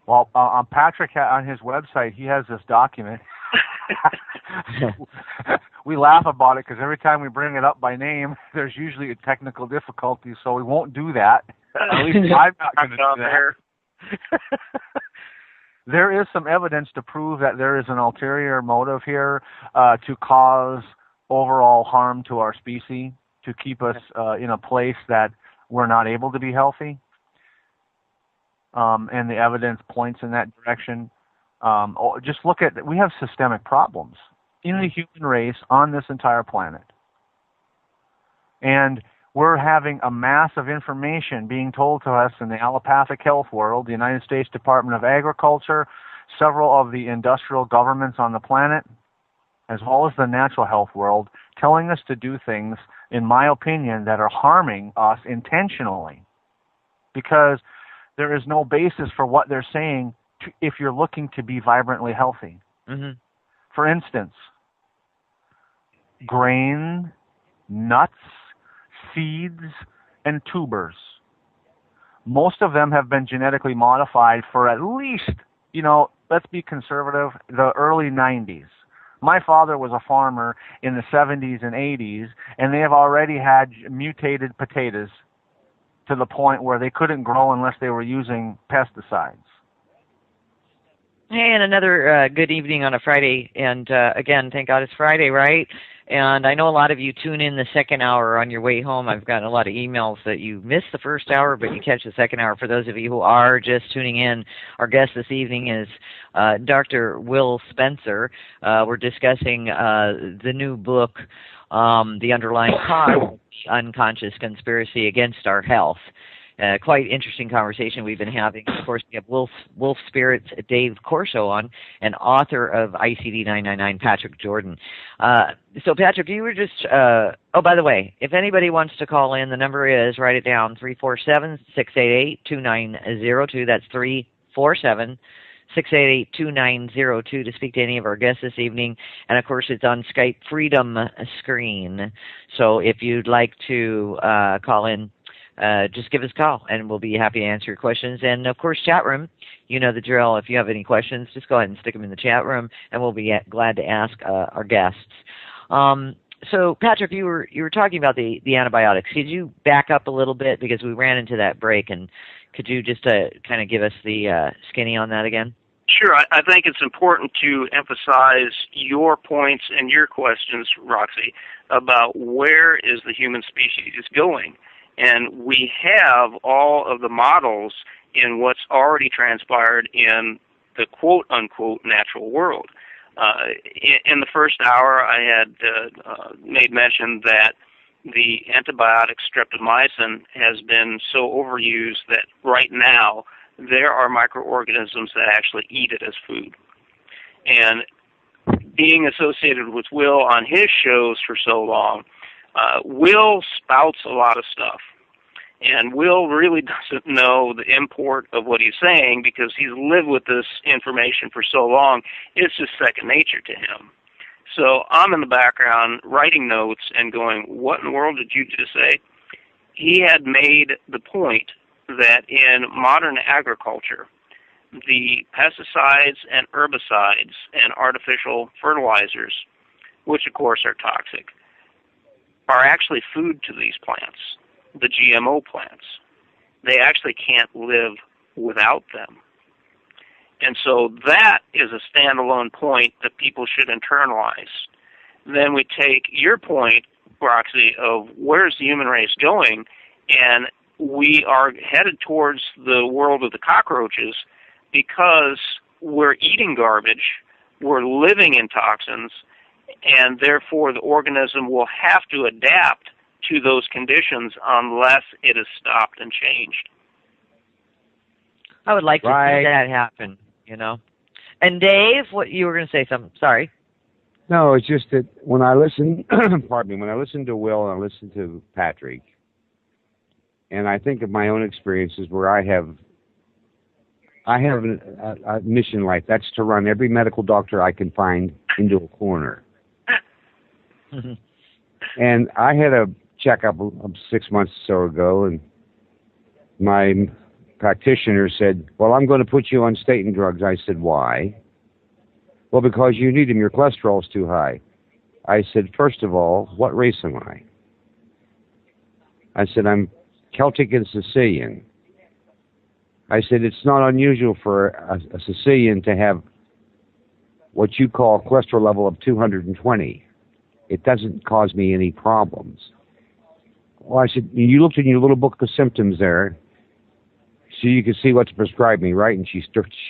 Well, Patrick, on his website, he has this document. We laugh about it because every time we bring it up by name, there's usually a technical difficulty, so we won't do that. At least I'm not going to do that. There is some evidence to prove that there is an ulterior motive here to cause overall harm to our species, to keep us in a place that we're not able to be healthy. And the evidence points in that direction. Just look at, we have systemic problems in the human race on this entire planet. And we're having a mass of information being told to us in the allopathic health world, the United States Department of Agriculture, several of the industrial governments on the planet, as well as the natural health world, telling us to do things, in my opinion, that are harming us intentionally. Because there is no basis for what they're saying if you're looking to be vibrantly healthy. Mm-hmm. For instance, grain, nuts, seeds, and tubers. Most of them have been genetically modified for at least, let's be conservative, the early 90s. My father was a farmer in the 70s and 80s, and they have already had mutated potatoes to the point where they couldn't grow unless they were using pesticides. Hey, and another good evening on a Friday. And again, thank God it's Friday, right? And I know a lot of you tune in the second hour on your way home. I've gotten a lot of emails that you missed the first hour, but you catch the second hour. For those of you who are just tuning in, our guest this evening is Dr. Wil Spencer. We're discussing the new book, The Underlying Cause of the Unconscious Conspiracy Against Our Health. Quite interesting conversation we've been having. Of course, we have Wolf Spirit's Dave Corso on, and author of ICD 999, Patrick Jordan. So, Patrick, you were just, by the way, if anybody wants to call in, the number is, write it down, 347-688-2902. That's 347-688-2902 to speak to any of our guests this evening. And, of course, it's on Skype Freedom screen. So if you'd like to call in, just give us a call, and we'll be happy to answer your questions. And, of course, chat room, you know the drill. If you have any questions, just go ahead and stick them in the chat room, and we'll be glad to ask our guests. So, Patrick, you were talking about the antibiotics. Could you back up a little bit, because we ran into that break, and could you just kind of give us the skinny on that again? Sure. I think it's important to emphasize your points and your questions, Roxy, about where is the human species going. And we have all of the models in what's already transpired in the quote-unquote natural world. In the first hour, I had made mention that the antibiotic streptomycin has been so overused that right now there are microorganisms that actually eat it as food. And being associated with Wil on his shows for so long, Wil spouts a lot of stuff, and Wil really doesn't know the import of what he's saying because he's lived with this information for so long. It's just second nature to him. So I'm in the background writing notes and going, what in the world did you just say? He had made the point that in modern agriculture, the pesticides and herbicides and artificial fertilizers, which of course are toxic, are actually food to these plants, the GMO plants. They actually can't live without them. And so that is a standalone point that people should internalize. Then we take your point, Roxy, of where's the human race going, and we are headed towards the world of the cockroaches because we're eating garbage, we're living in toxins, and therefore the organism will have to adapt to those conditions unless it is stopped and changed. I would like to see that happen, And Dave, what you were going to say something? Sorry. No, it's just that when I listen, pardon me, when I listen to Will and I listen to Patrick, and I think of my own experiences where I have a mission in life. That's to run every medical doctor I can find into a corner. And I had a checkup 6 months or so ago, and my practitioner said, well, I'm going to put you on statin drugs. I said, why? Well, because you need them. Your cholesterol's too high. I said, first of all, what race am I? I said, I'm Celtic and Sicilian. I said, it's not unusual for a Sicilian to have what you call a cholesterol level of 220. It doesn't cause me any problems. Well, I said, you looked in your little book of symptoms there, so you could see what to prescribe me, right? And she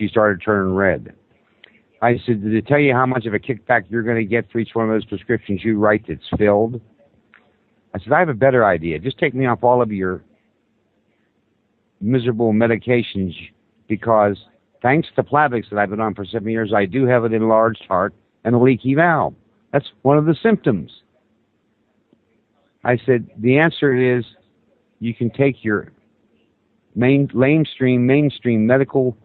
started turning red. I said, did it tell you how much of a kickback you're going to get for each one of those prescriptions you write that's filled? I said, I have a better idea. Just take me off all of your miserable medications, because thanks to Plavix that I've been on for 7 years, I do have an enlarged heart and a leaky valve. That's one of the symptoms. I said, the answer is you can take your mainstream medical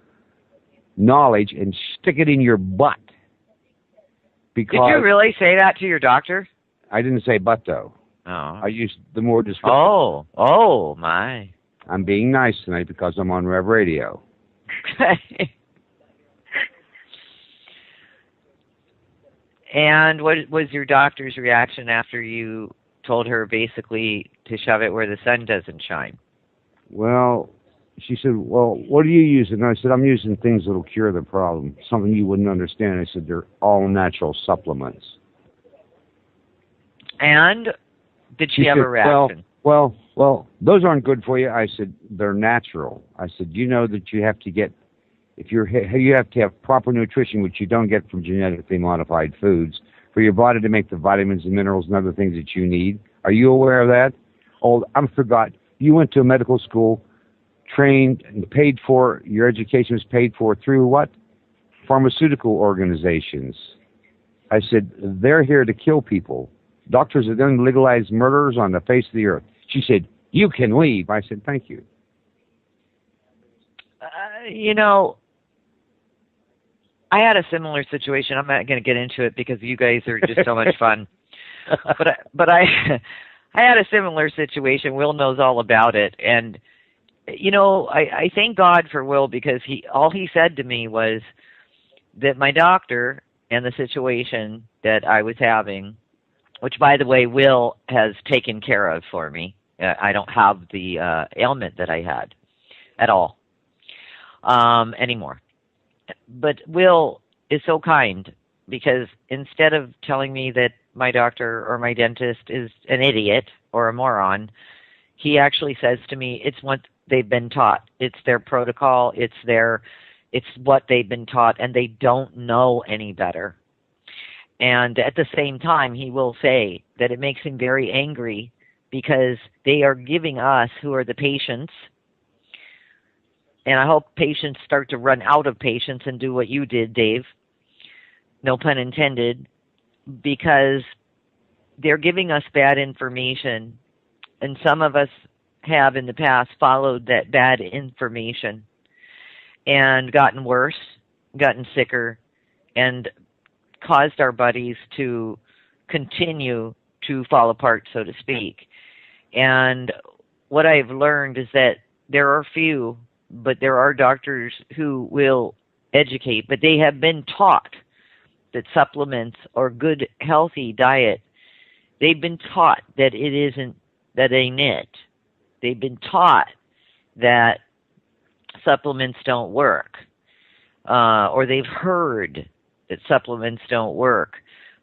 knowledge and stick it in your butt. Because did you really say that to your doctor? I didn't say butt, though. Oh. I used the more descriptive. Oh, my. I'm being nice tonight because I'm on Rev Radio. And what was your doctor's reaction after you told her basically to shove it where the sun doesn't shine? Well, she said, well, what are you using? And I said, I'm using things that will cure the problem, something you wouldn't understand. I said, they're all natural supplements. And did she have a reaction? Well, those aren't good for you. I said, they're natural. I said, you know that you have to get, you have to have proper nutrition, which you don't get from genetically modified foods, for your body to make the vitamins and minerals and other things that you need. Are you aware of that? Oh, I forgot. You went to a medical school, trained and paid for, your education was paid for through what? Pharmaceutical organizations. I said, they're here to kill people. Doctors are going to legalize murderers on the face of the earth. She said, you can leave. I said, thank you. I had a similar situation. I'm not going to get into it because you guys are just so much fun. But I had a similar situation. Will knows all about it. And, I thank God for Will, because all he said to me was that my doctor and the situation that I was having, which, by the way, Will has taken care of for me. I don't have the ailment that I had at all anymore. But Will is so kind, because instead of telling me that my doctor or my dentist is an idiot or a moron, he actually says to me, it's what they've been taught. It's their protocol. It's what they've been taught, and they don't know any better. And at the same time, he will say that it makes him very angry because they are giving us, who are the patients, and I hope patients start to run out of patience and do what you did, Dave, no pun intended, because they're giving us bad information, and some of us have in the past followed that bad information and gotten worse, gotten sicker, and caused our bodies to continue to fall apart, so to speak. And what I've learned is that there are few, but there are doctors who will educate, but they have been taught that supplements or good healthy diet, they've been taught that it isn't, that ain't it. They've been taught that supplements don't work, or they've heard that supplements don't work.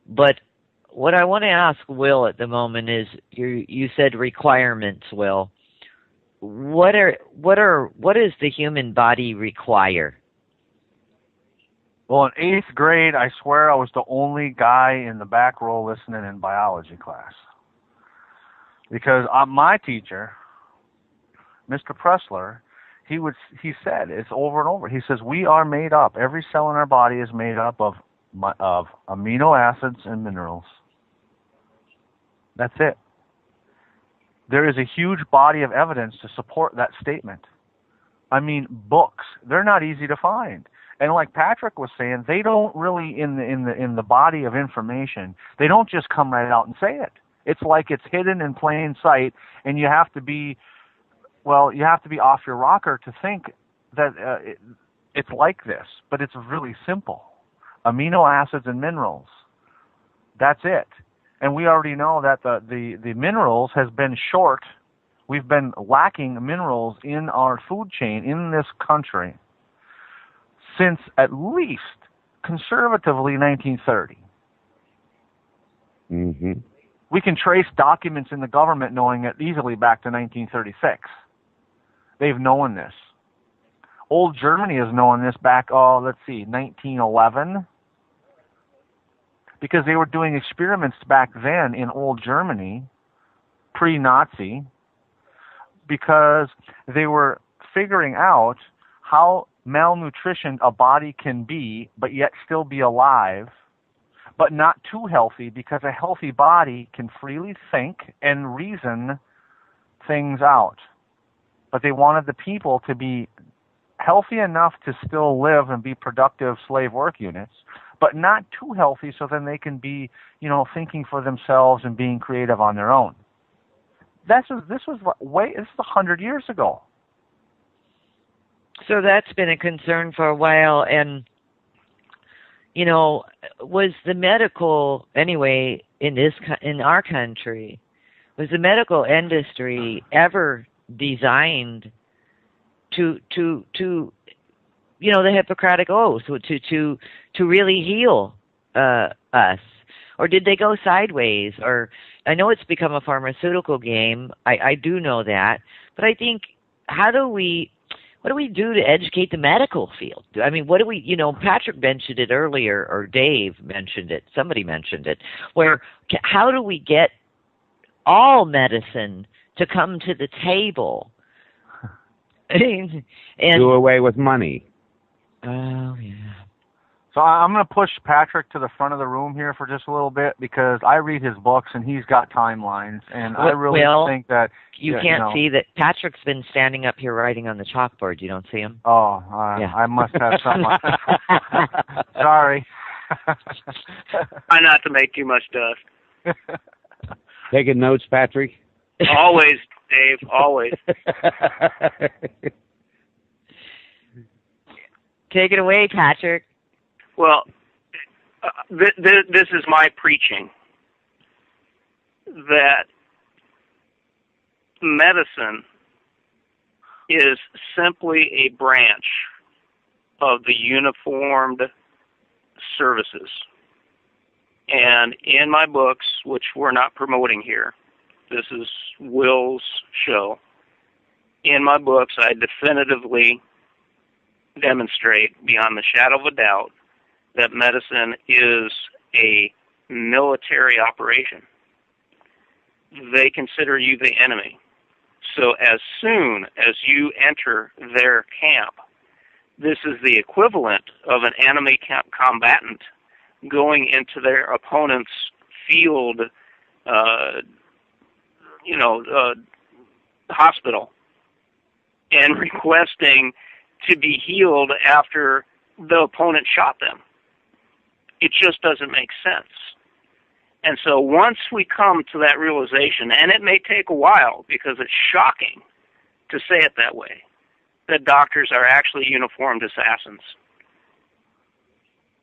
But what I want to ask Wil at the moment is, you said requirements, Wil. What does the human body require? Well, in 8th grade, I swear I was the only guy in the back row listening in biology class. Because my teacher, Mr. Pressler, he said, it's over and over, he says, we are made up, every cell in our body is made up of amino acids and minerals. That's it. There is a huge body of evidence to support that statement. I mean, books, they're not easy to find. And like Patrick was saying, they don't really, in the body of information, they don't just come right out and say it. It's like it's hidden in plain sight, and you have to be off your rocker to think that it's like this. But it's really simple. Amino acids and minerals. That's it. And we already know that the minerals has been short. We've been lacking minerals in our food chain in this country since at least conservatively 1930. Mm-hmm. We can trace documents in the government knowing it easily back to 1936. They've known this. Old Germany has known this back, 1911. Because they were doing experiments back then in old Germany, pre-Nazi, because they were figuring out how malnutritioned a body can be, but yet still be alive, but not too healthy, because a healthy body can freely think and reason things out. But they wanted the people to be healthy enough to still live and be productive slave work units, but not too healthy so then they can be, thinking for themselves and being creative on their own. This was 100 years ago. So that's been a concern for a while, and was the medical, anyway, in our country, was the medical industry ever designed to the Hippocratic Oath to really heal us? Or did they go sideways? Or I know it's become a pharmaceutical game. I do know that. But I think, what do we do to educate the medical field? I mean, what do we, Patrick mentioned it earlier, or Dave mentioned it, somebody mentioned it, where how do we get all medicine to come to the table? And do away with money. Oh, yeah. So I'm going to push Patrick to the front of the room here for just a little bit, because I read his books and he's got timelines, and I really think that you can't see that Patrick's been standing up here writing on the chalkboard. You don't see him? Oh, yeah. I must have someone. Sorry. Try not to make too much dust. Taking notes, Patrick? Always, Dave, always. Take it away, Patrick. Well, this is my preaching, that medicine is simply a branch of the uniformed services. And in my books, which we're not promoting here, this is Wil's show, in my books I definitively demonstrate beyond the shadow of a doubt that medicine is a military operation. They consider you the enemy. So as soon as you enter their camp, this is the equivalent of an enemy combatant going into their opponent's field, hospital, and requesting to be healed after the opponent shot them. It just doesn't make sense. And so once we come to that realization, and it may take a while because it's shocking to say it that way, that doctors are actually uniformed assassins.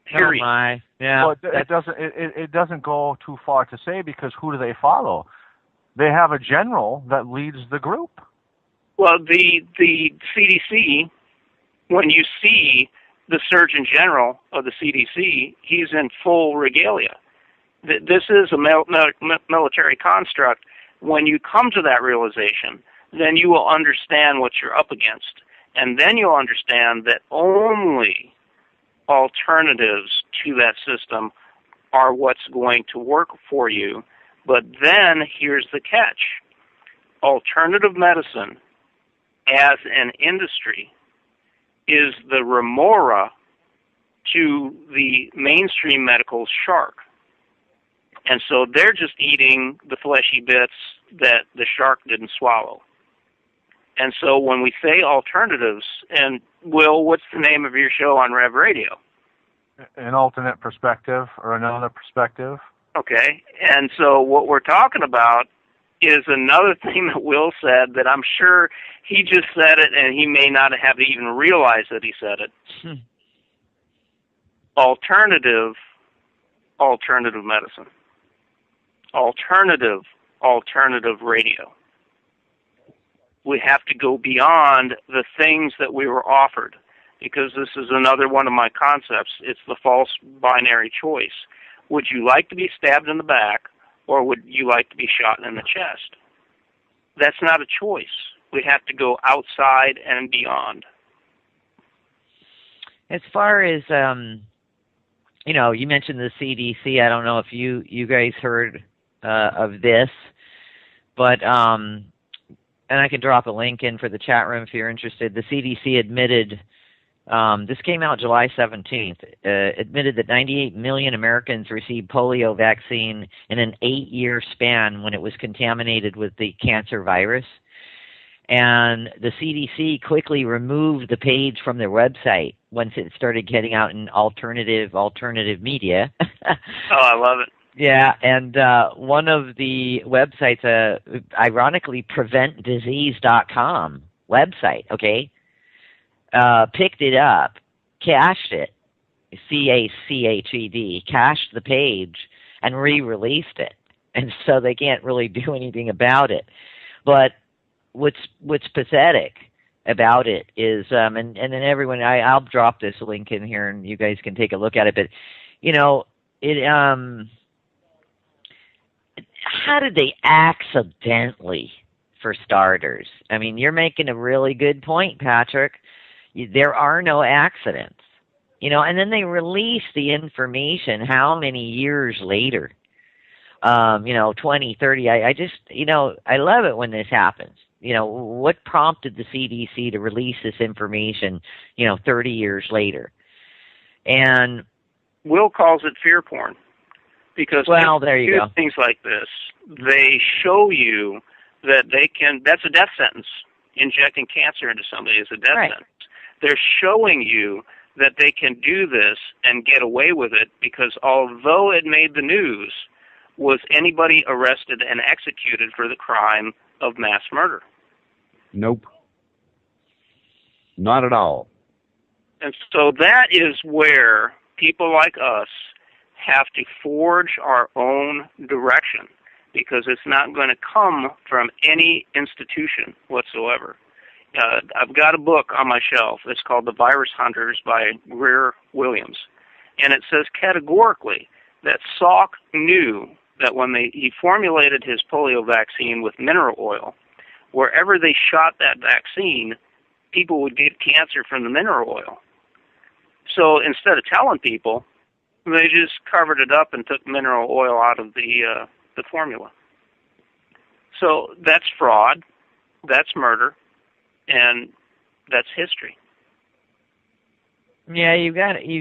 Period. Oh my. Yeah. Well, it doesn't go too far to say, because who do they follow? They have a general that leads the group. Well, the CDC, when you see the Surgeon General of the CDC, he's in full regalia. This is a military construct. When you come to that realization, then you will understand what you're up against. And then you'll understand that only alternatives to that system are what's going to work for you. But then here's the catch. Alternative medicine as an industry is the remora to the mainstream medical's shark. And so they're just eating the fleshy bits that the shark didn't swallow. And so when we say alternatives, and Will, what's the name of your show on Rev Radio? An alternate perspective, or another perspective. Okay. And so what we're talking about is another thing that Will said that I'm sure he just said it and he may not have even realized that he said it. Alternative medicine. Alternative radio. We have to go beyond the things that we were offered, because this is another one of my concepts. It's the false binary choice. Would you like to be stabbed in the back, or would you like to be shot in the chest? That's not a choice. We have to go outside and beyond. As far as, you mentioned the CDC. I don't know if you guys heard of this, but, and I can drop a link in for the chat room if you're interested. The CDC admitted, this came out July 17th, admitted that 98 million Americans received polio vaccine in an 8-year span when it was contaminated with the cancer virus. And the CDC quickly removed the page from their website once it started getting out in alternative media. Oh, I love it. Yeah, and one of the websites, ironically, preventdisease.com website, okay, picked it up, cached it, C-A-C-H-E-D, cached the page, and re-released it. And so they can't really do anything about it. But what's pathetic about it is, and then everyone, I'll drop this link in here and you guys can take a look at it, but, how did they accidentally, for starters? I mean, you're making a really good point, Patrick. There are no accidents, and then they release the information how many years later, 20, 30. I just, I love it when this happens. What prompted the CDC to release this information, 30 years later? And Will calls it fear porn. Because there you go. Things like this, they show you that they can, that's a death sentence. Injecting cancer into somebody is a death sentence. They're showing you that they can do this and get away with it because although it made the news, was anybody arrested and executed for the crime of mass murder? Nope. Not at all. And so that is where people like us have to forge our own direction, because it's not going to come from any institution whatsoever. I've got a book on my shelf. It's called The Virus Hunters by Greer Williams. And it says categorically that Salk knew that when he formulated his polio vaccine with mineral oil, wherever they shot that vaccine, people would get cancer from the mineral oil. So instead of telling people, they just covered it up and took mineral oil out of the formula. So that's fraud, that's murder, and that's history. Yeah, you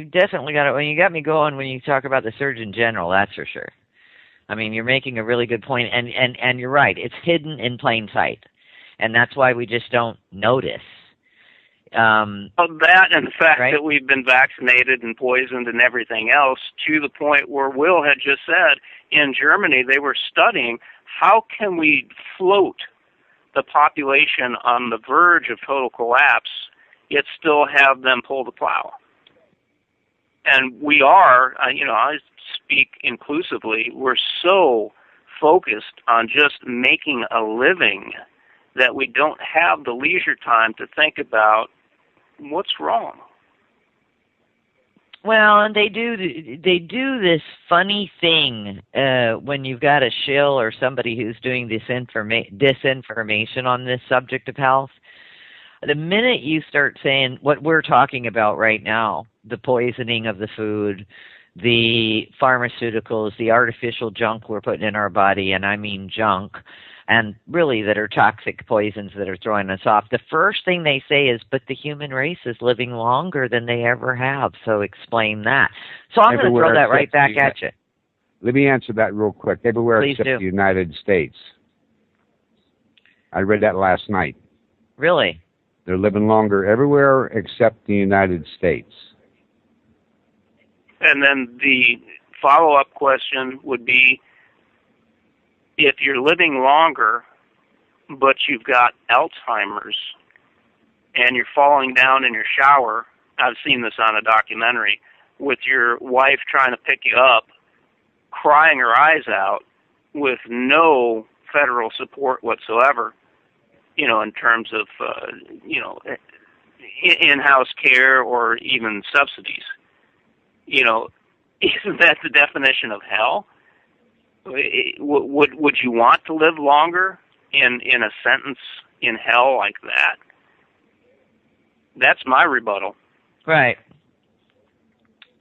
definitely got it. Well, you got me going when you talk about the Surgeon General, that's for sure. I mean, you're making a really good point, and you're right. It's hidden in plain sight, and that's why we just don't notice. That and the fact that we've been vaccinated and poisoned and everything else, to the point where Will had just said in Germany they were studying how can we float the population on the verge of total collapse, yet still have them pull the plow. And we are, I speak inclusively, we're so focused on just making a living that we don't have the leisure time to think about what's wrong. Well, and they do this funny thing when you've got a shill or somebody who's doing disinformation on this subject of health. The minute you start saying what we're talking about right now, the poisoning of the food, the pharmaceuticals, the artificial junk we're putting in our body, and I mean junk, and really that are toxic poisons that are throwing us off, the first thing they say is, but the human race is living longer than they ever have, so explain that. So I'm going to throw that right back at you. Let me answer that real quick. Everywhere except the United States. I read that last night. Really? They're living longer everywhere except the United States. And then the follow-up question would be, if you're living longer, but you've got Alzheimer's, and you're falling down in your shower, I've seen this on a documentary, with your wife trying to pick you up, crying her eyes out, with no federal support whatsoever, in terms of, in-house care or even subsidies. Isn't that the definition of hell? Would you want to live longer in a sentence in hell like that? That's my rebuttal. Right.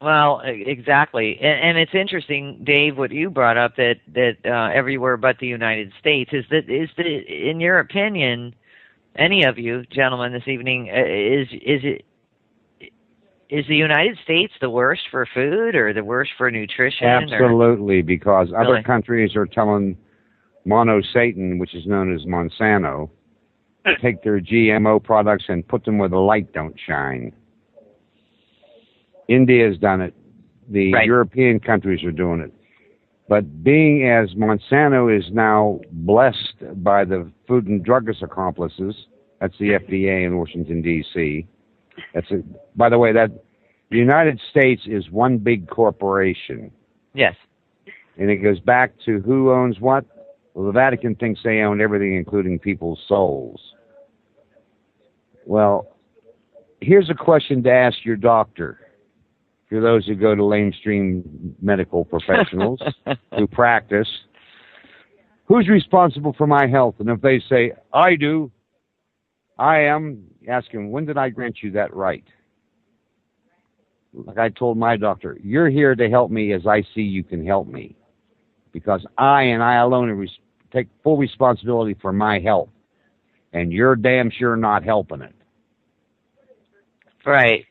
Well, exactly, and it's interesting, Dave, what you brought up that everywhere but the United States is that in your opinion, any of you gentlemen this evening, is the United States the worst for food or the worst for nutrition? Absolutely, because other countries are telling Mono Satan, which is known as Monsanto, to take their GMO products and put them where the light don't shine. India's done it. The European countries are doing it. But being as Monsanto is now blessed by the Food and Drug accomplices, that's the FDA in Washington, D.C., by the way, that the United States is one big corporation. Yes. And it goes back to who owns what? Well, the Vatican thinks they own everything, including people's souls. Well, here's a question to ask your doctor. For those who go to mainstream medical professionals who practice, who's responsible for my health? And if they say, I do, I am, ask him, when did I grant you that right? Like I told my doctor, you're here to help me as I see you can help me. Because I and I alone take full responsibility for my health. And you're damn sure not helping it. Right.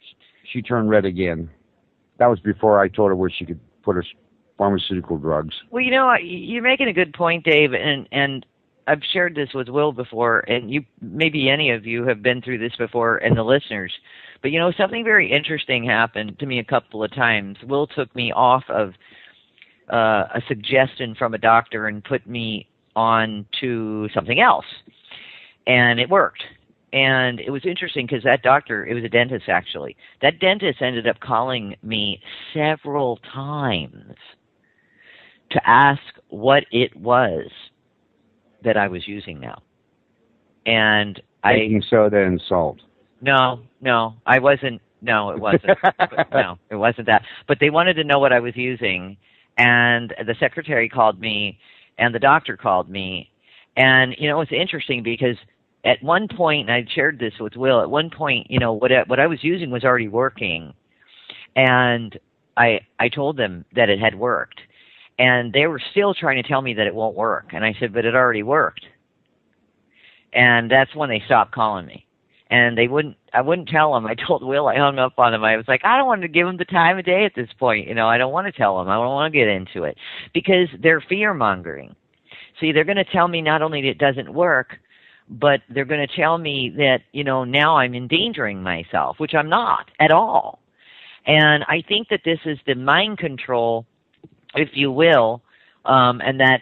She turned red again. That was before I told her where she could put her pharmaceutical drugs. Well, you're making a good point, Dave, and I've shared this with Wil before, and maybe any of you have been through this before, and the listeners. But, something very interesting happened to me a couple of times. Wil took me off of a suggestion from a doctor and put me on to something else, and it worked. And it was interesting because that doctor, it was a dentist actually, that dentist ended up calling me several times to ask what it was that I was using now. And baking soda and salt. No, I wasn't. No, it wasn't. No, it wasn't that. But they wanted to know what I was using. And the secretary called me and the doctor called me. And, it's interesting because at one point, and I shared this with Wil, at one point, what I was using was already working. And I told them that it had worked. And they were still trying to tell me that it won't work. And I said, but it already worked. And that's when they stopped calling me. And I wouldn't tell them. I told Wil, I hung up on him. I was like, I don't want to give them the time of day at this point. I don't want to tell them. I don't want to get into it. Because they're fear-mongering. See, they're going to tell me not only that it doesn't work, but they're going to tell me that, now I'm endangering myself, which I'm not at all. And I think that this is the mind control, if you will, and that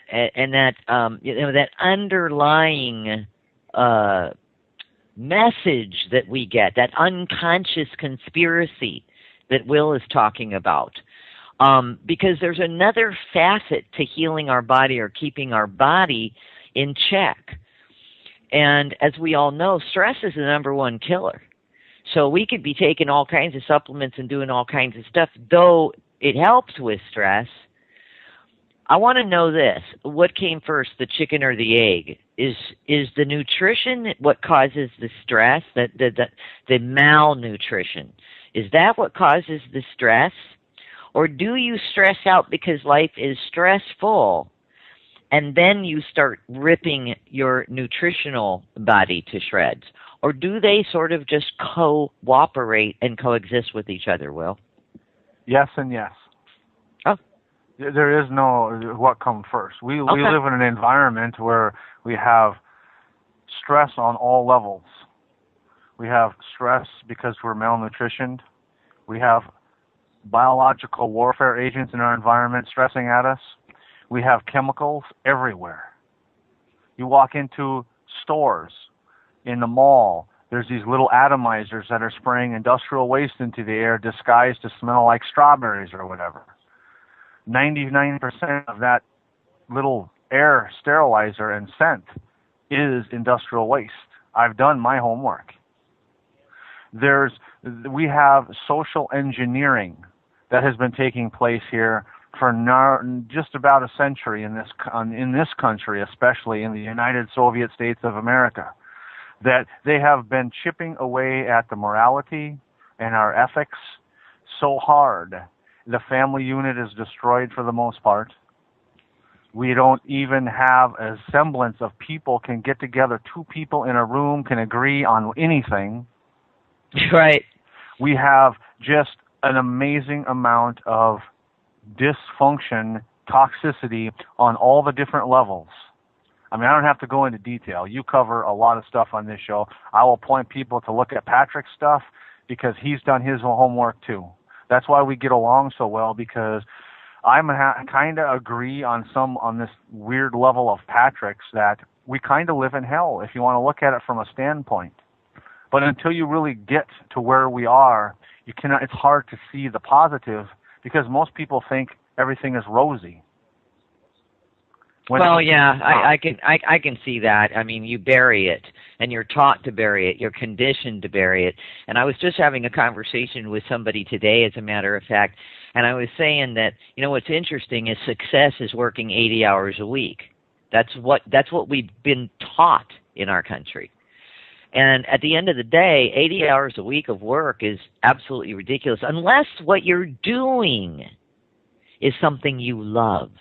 underlying message that we get, that unconscious conspiracy that Wil is talking about. Because there's another facet to healing our body or keeping our body in check. And as we all know, stress is the number one killer. So we could be taking all kinds of supplements and doing all kinds of stuff, though it helps with stress. I want to know this. What came first, the chicken or the egg? Is the nutrition what causes the stress, the malnutrition? Is that what causes the stress? Or do you stress out because life is stressful, and then you start ripping your nutritional body to shreds? Or do they sort of just cooperate and coexist with each other, Wil? Yes and yes. Oh. There is no what come first. We live in an environment where we have stress on all levels. We have stress because we're malnutritioned. We have biological warfare agents in our environment stressing at us. We have chemicals everywhere. You walk into stores, in the mall, there's these little atomizers that are spraying industrial waste into the air disguised to smell like strawberries or whatever. 99% of that little air sterilizer and scent is industrial waste. I've done my homework. We have social engineering that has been taking place here for just about a century in this country, especially in the United Soviet States of America, that they have been chipping away at the morality and our ethics so hard. The family unit is destroyed for the most part. We don't even have a semblance of people can get together. Two people in a room can agree on anything. Right. We have just an amazing amount of dysfunction, toxicity on all the different levels. I mean, I don't have to go into detail. You cover a lot of stuff on this show. I will point people to look at Patrick's stuff because he's done his homework too. That's why we get along so well, because I'm kind of agree on this weird level of Patrick's that we kind of live in hell if you want to look at it from a standpoint. But until you really get to where we are, it's hard to see the positive because most people think everything is rosy. Well, yeah, I can see that. I mean, you bury it, and you're taught to bury it. You're conditioned to bury it. And I was just having a conversation with somebody today, as a matter of fact, and I was saying that, what's interesting is success is working 80 hours a week. That's what we've been taught in our country. And at the end of the day, 80 hours a week of work is absolutely ridiculous, unless what you're doing is something you love.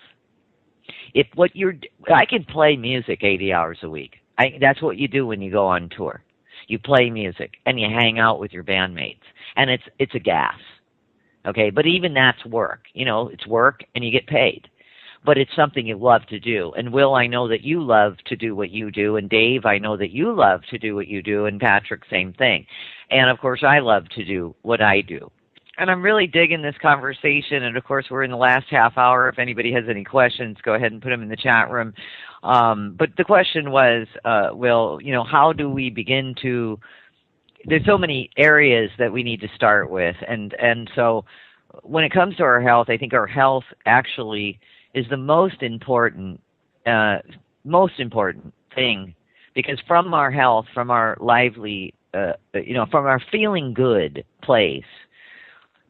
I can play music 80 hours a week. That's what you do when you go on tour. You play music and you hang out with your bandmates, and it's a gas. Okay, but even that's work. It's work and you get paid. But it's something you love to do. And Wil, I know that you love to do what you do, and Dave, I know that you love to do what you do, and Patrick, same thing. And of course, I love to do what I do. And I'm really digging this conversation, and of course, we're in the last half hour. If anybody has any questions, go ahead and put them in the chat room. But the question was, Wil, how do we begin to... There's so many areas that we need to start with, and so when it comes to our health, I think our health actually is the most important thing, because from our health, from our lively, from our feeling good place,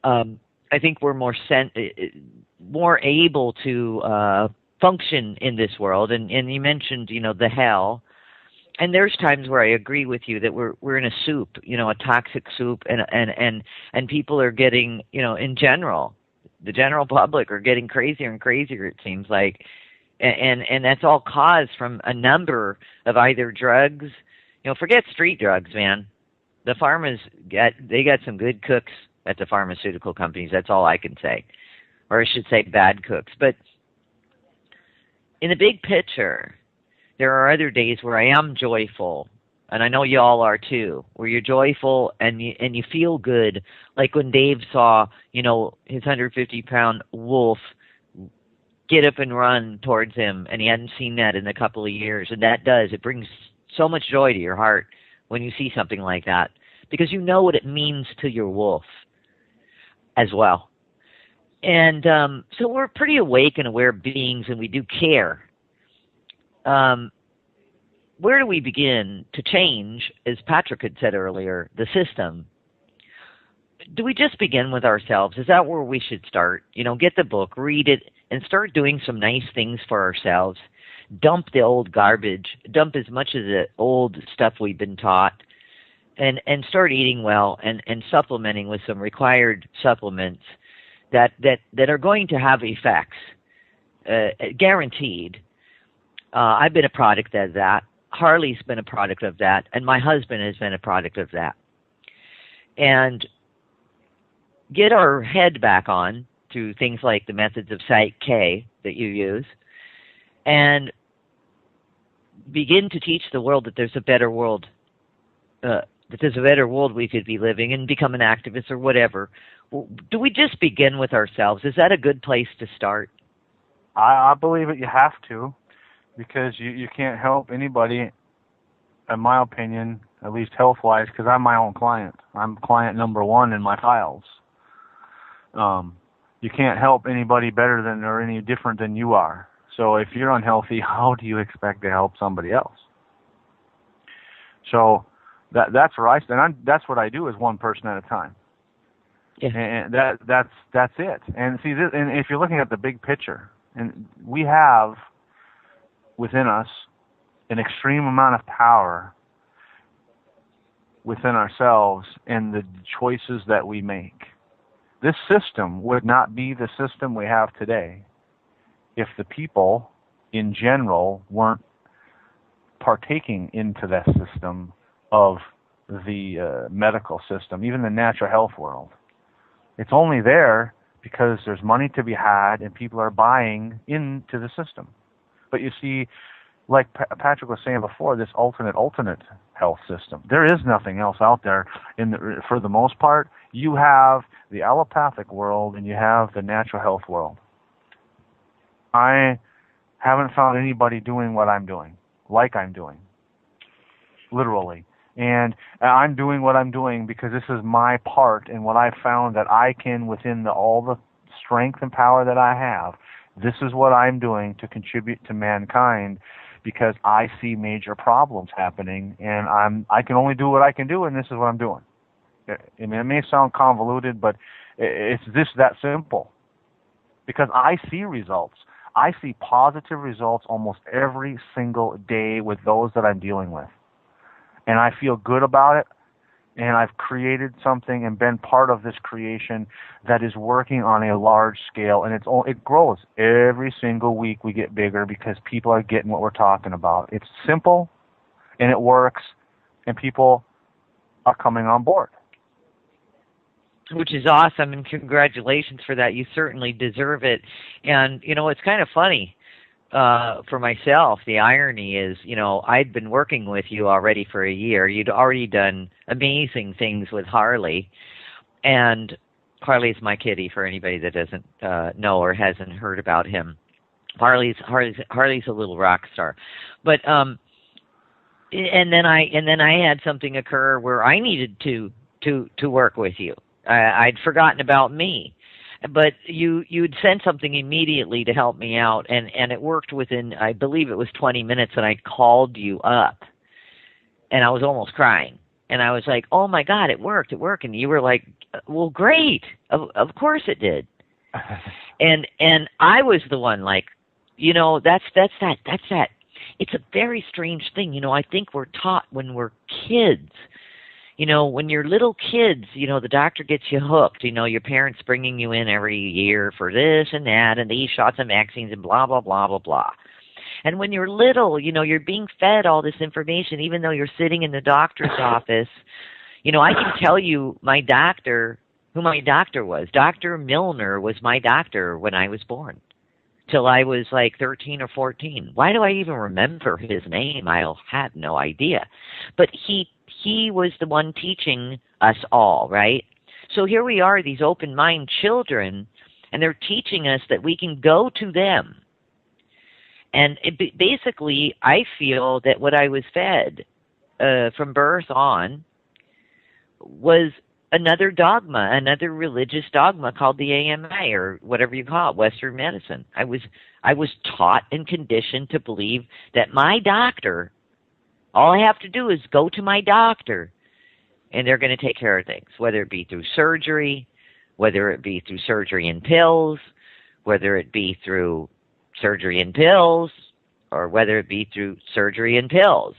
I think we're more able to function in this world. And you mentioned, the hell. And there's times where I agree with you that we're in a soup, a toxic soup, and people are getting, in general, the general public are getting crazier and crazier, it seems like. And that's all caused from a number of either drugs, forget street drugs, man. The pharmas got some good cooks at the pharmaceutical companies. That's all I can say. Or I should say bad cooks. But in the big picture, there are other days where I am joyful, and I know you all are too, where you're joyful and you feel good, like when Dave saw, his 150-pound wolf get up and run towards him, and he hadn't seen that in a couple of years, and it brings so much joy to your heart when you see something like that, because you know what it means to your wolf as well. And so we're pretty awake and aware beings, and we do care. Where do we begin to change, as Patrick had said earlier, the system? Do we just begin with ourselves? Is that where we should start? Get the book, read it, and start doing some nice things for ourselves. Dump the old garbage, dump as much of the old stuff we've been taught, and start eating well and supplementing with some required supplements that are going to have effects, guaranteed. I've been a product of that. Harley's been a product of that, and my husband has been a product of that. And get our head back on through things like the methods of Psych K that you use, and begin to teach the world that there's a better world, we could be living, and become an activist or whatever. Do we just begin with ourselves? Is that a good place to start? I believe it. You have to, because you can't help anybody, in my opinion, at least health-wise, because I'm my own client. I'm client number one in my files. You can't help anybody better than or any different than you are. So if you're unhealthy, how do you expect to help somebody else? So that's where I stand. That's what I do, is one person at a time. Yeah. And that's it. And see, and if you're looking at the big picture, and we have within us an extreme amount of power within ourselves in the choices that we make. This system would not be the system we have today if the people in general weren't partaking into that system of the medical system, even the natural health world. It's only there because there's money to be had and people are buying into the system. But you see, like Patrick was saying before, this alternate health system. There is nothing else out there. For the most part, you have the allopathic world and you have the natural health world. I haven't found anybody doing what I'm doing, like I'm doing, literally. And I'm doing what I'm doing because this is my part, and what I've found that I can, within all the strength and power that I have, this is what I'm doing to contribute to mankind, because I see major problems happening, and I can only do what I can do, and this is what I'm doing. I mean, it may sound convoluted, but it's just that simple. Because I see results. I see positive results almost every single day with those that I'm dealing with. And I feel good about it, and I've created something and been part of this creation that is working on a large scale, and it grows. Every single week we get bigger because people are getting what we're talking about. It's simple, and it works, and people are coming on board. Which is awesome, and congratulations for that. You certainly deserve it. And, it's kind of funny for myself. The irony is, I'd been working with you already for a year. You'd already done amazing things with Harley. And Harley's my kitty, for anybody that doesn't know or hasn't heard about him. Harley's a little rock star. But and then I had something occur where I needed to work with you. I'd forgotten about me, but you'd sent something immediately to help me out, and it worked within, I believe it was 20 minutes, and I called you up, and I was almost crying, and I was like, oh my God, it worked, and you were like, well, great, of course it did, and I was the one like, that's that. It's a very strange thing, I think we're taught when we're kids. When you're little kids, the doctor gets you hooked. Your parents bringing you in every year for this and that and these shots and vaccines and blah, blah, blah, blah, blah. And when you're little, you're being fed all this information, even though you're sitting in the doctor's office. I can tell you who my doctor was. Dr. Milner was my doctor when I was born, till I was like 13 or 14. Why do I even remember his name? I have no idea. But he was the one teaching us all, right? So here we are, these open-mind children, and they're teaching us that we can go to them And basically, I feel that what I was fed from birth on was another dogma, another religious dogma called the AMA, or whatever you call it, Western medicine. I was taught and conditioned to believe that my doctor, all I have to do is go to my doctor, and they're going to take care of things, whether it be through surgery, whether it be through surgery and pills, whether it be through surgery and pills, or whether it be through surgery and pills.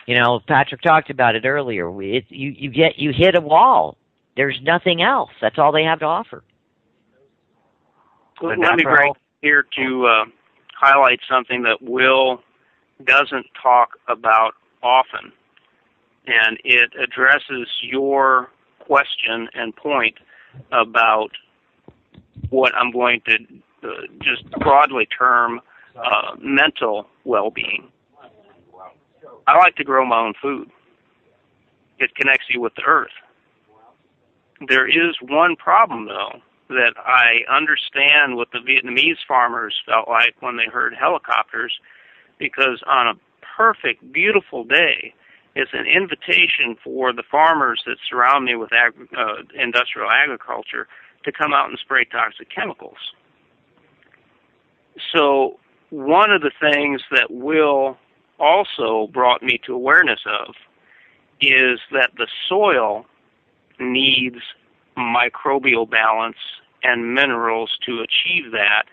You know, Patrick talked about it earlier. You hit a wall. There's nothing else. That's all they have to offer. Let me bring here to highlight something that Wil doesn't talk about often, and it addresses your question and point about what I'm going to just broadly term mental well-being. I like to grow my own food. It connects you with the earth. There is one problem, though, that I understand what the Vietnamese farmers felt like when they heard helicopters, because on a perfect, beautiful day, it's an invitation for the farmers that surround me with industrial agriculture to come out and spray toxic chemicals. So one of the things that Wil also brought me to awareness of is that the soil needs microbial balance and minerals to achieve that,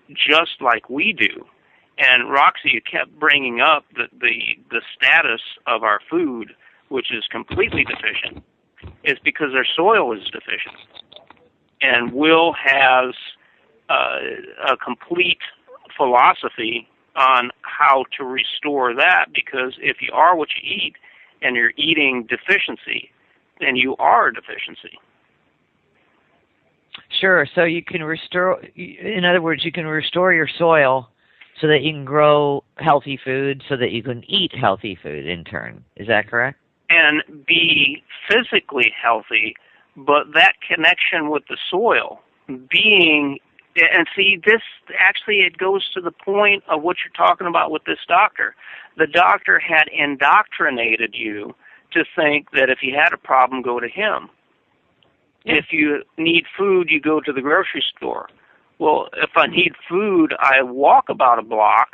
just like we do. And Roxy, you kept bringing up the status of our food, which is completely deficient, is because our soil is deficient. And Wil has a complete philosophy on how to restore that, because if you are what you eat and you're eating deficiency, then you are a deficiency. Sure. So you can restore, in other words, you can restore your soil so that you can grow healthy food, so that you can eat healthy food in turn. Is that correct? And be physically healthy, but that connection with the soil, being, and see, this actually, it goes to the point of what you're talking about with this doctor. The doctor had indoctrinated you to think that if you had a problem, go to him. Yeah. If you need food, you go to the grocery store. Well, if I need food, I walk about a block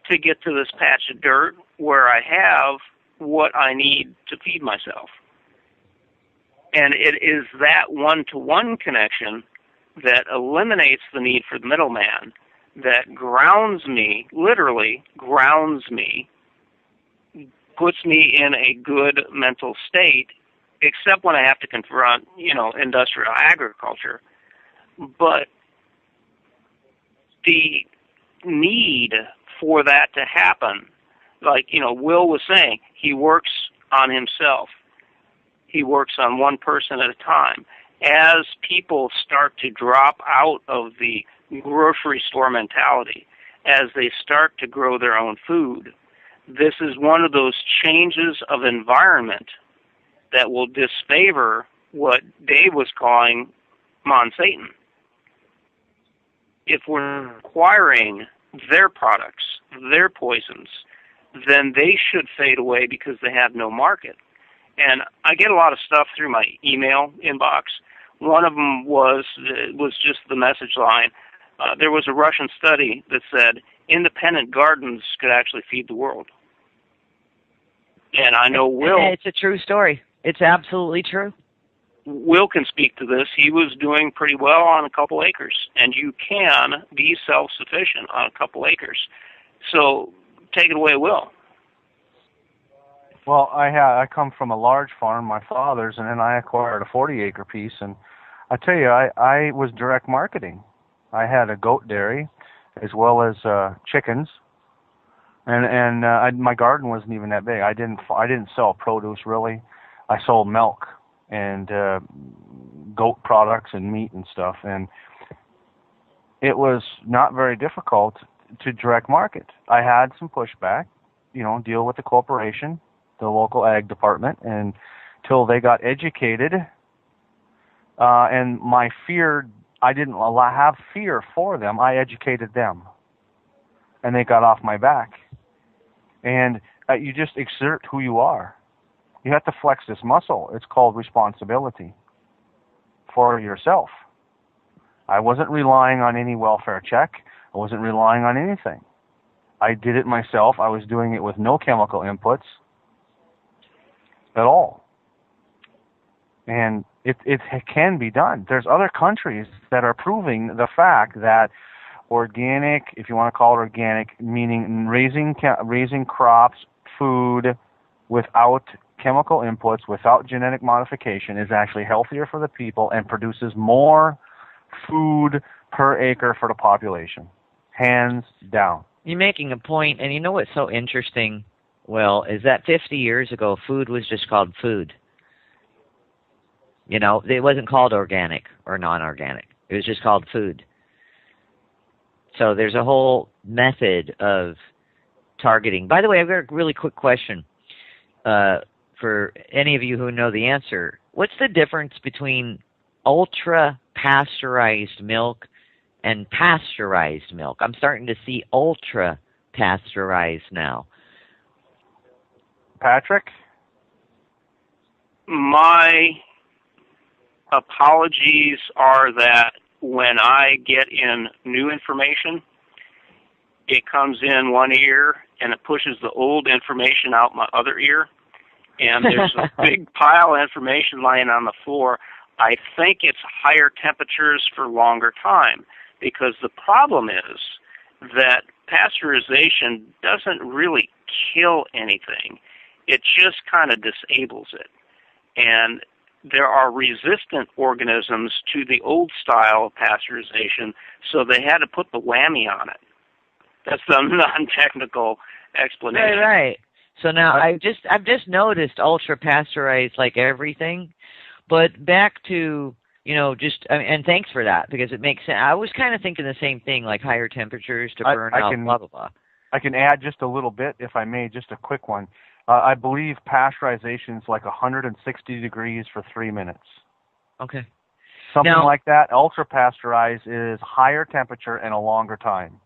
to get to this patch of dirt where I have what I need to feed myself. And it is that one-to-one connection that eliminates the need for the middleman, that grounds me, literally grounds me, puts me in a good mental state, except when I have to confront, industrial agriculture. But the need for that to happen, like, Wil was saying, he works on himself. He works on one person at a time. As people start to drop out of the grocery store mentality, as they start to grow their own food, this is one of those changes of environment that will disfavor what Dave was calling Satan. If we're acquiring their products, their poisons, then they should fade away because they have no market. And I get a lot of stuff through my email inbox. One of them was just the message line. There was a Russian study that said independent gardens could actually feed the world. And I know Wil... It's a true story. It's absolutely true. Wil can speak to this. He was doing pretty well on a couple acres, and you can be self-sufficient on a couple acres. So take it away, Wil. Well, I come from a large farm, my father's, and then I acquired a 40-acre piece. And I tell you, I was direct marketing. I had a goat dairy as well as chickens, and my garden wasn't even that big. I didn't sell produce really. I sold milk and goat products and meat and stuff, and it was not very difficult to direct market. I had some pushback, deal with the corporation, the local ag department, and till they got educated. And my fear, I didn't have fear for them. I educated them. and they got off my back. And you just exert who you are. You have to flex this muscle. It's called responsibility for yourself. I wasn't relying on any welfare check. I wasn't relying on anything. I did it myself. I was doing it with no chemical inputs at all. And it can be done. There's other countries that are proving the fact that organic, if you want to call it organic, meaning raising crops, food, without chemical inputs, without genetic modification, is actually healthier for the people and produces more food per acre for the population. Hands down. You're making a point, and you know what's so interesting, Will, is that 50 years ago, food was just called food. You know, it wasn't called organic or non-organic. It was just called food. So there's a whole method of targeting. By the way, I've got a really quick question for any of you who know the answer. What's the difference between ultra-pasteurized milk and pasteurized milk? I'm starting to see ultra-pasteurized now. Patrick? My apologies are that when I get in new information, it comes in one ear and it pushes the old information out my other ear. And there's a big pile of information lying on the floor. I think it's higher temperatures for longer time, because the problem is that pasteurization doesn't really kill anything. It just kind of disables it. And there are resistant organisms to the old style of pasteurization, so they had to put the whammy on it. That's the non-technical explanation. Right. So now I've just noticed ultra pasteurized like everything, but back to and thanks for that, because it makes sense. I was kind of thinking the same thing, like higher temperatures to burn out, blah blah blah. I can add just a little bit, if I may, just a quick one. I believe pasteurization is like 160 degrees for 3 minutes. Okay. Something like that. Ultra pasteurized is higher temperature and a longer time.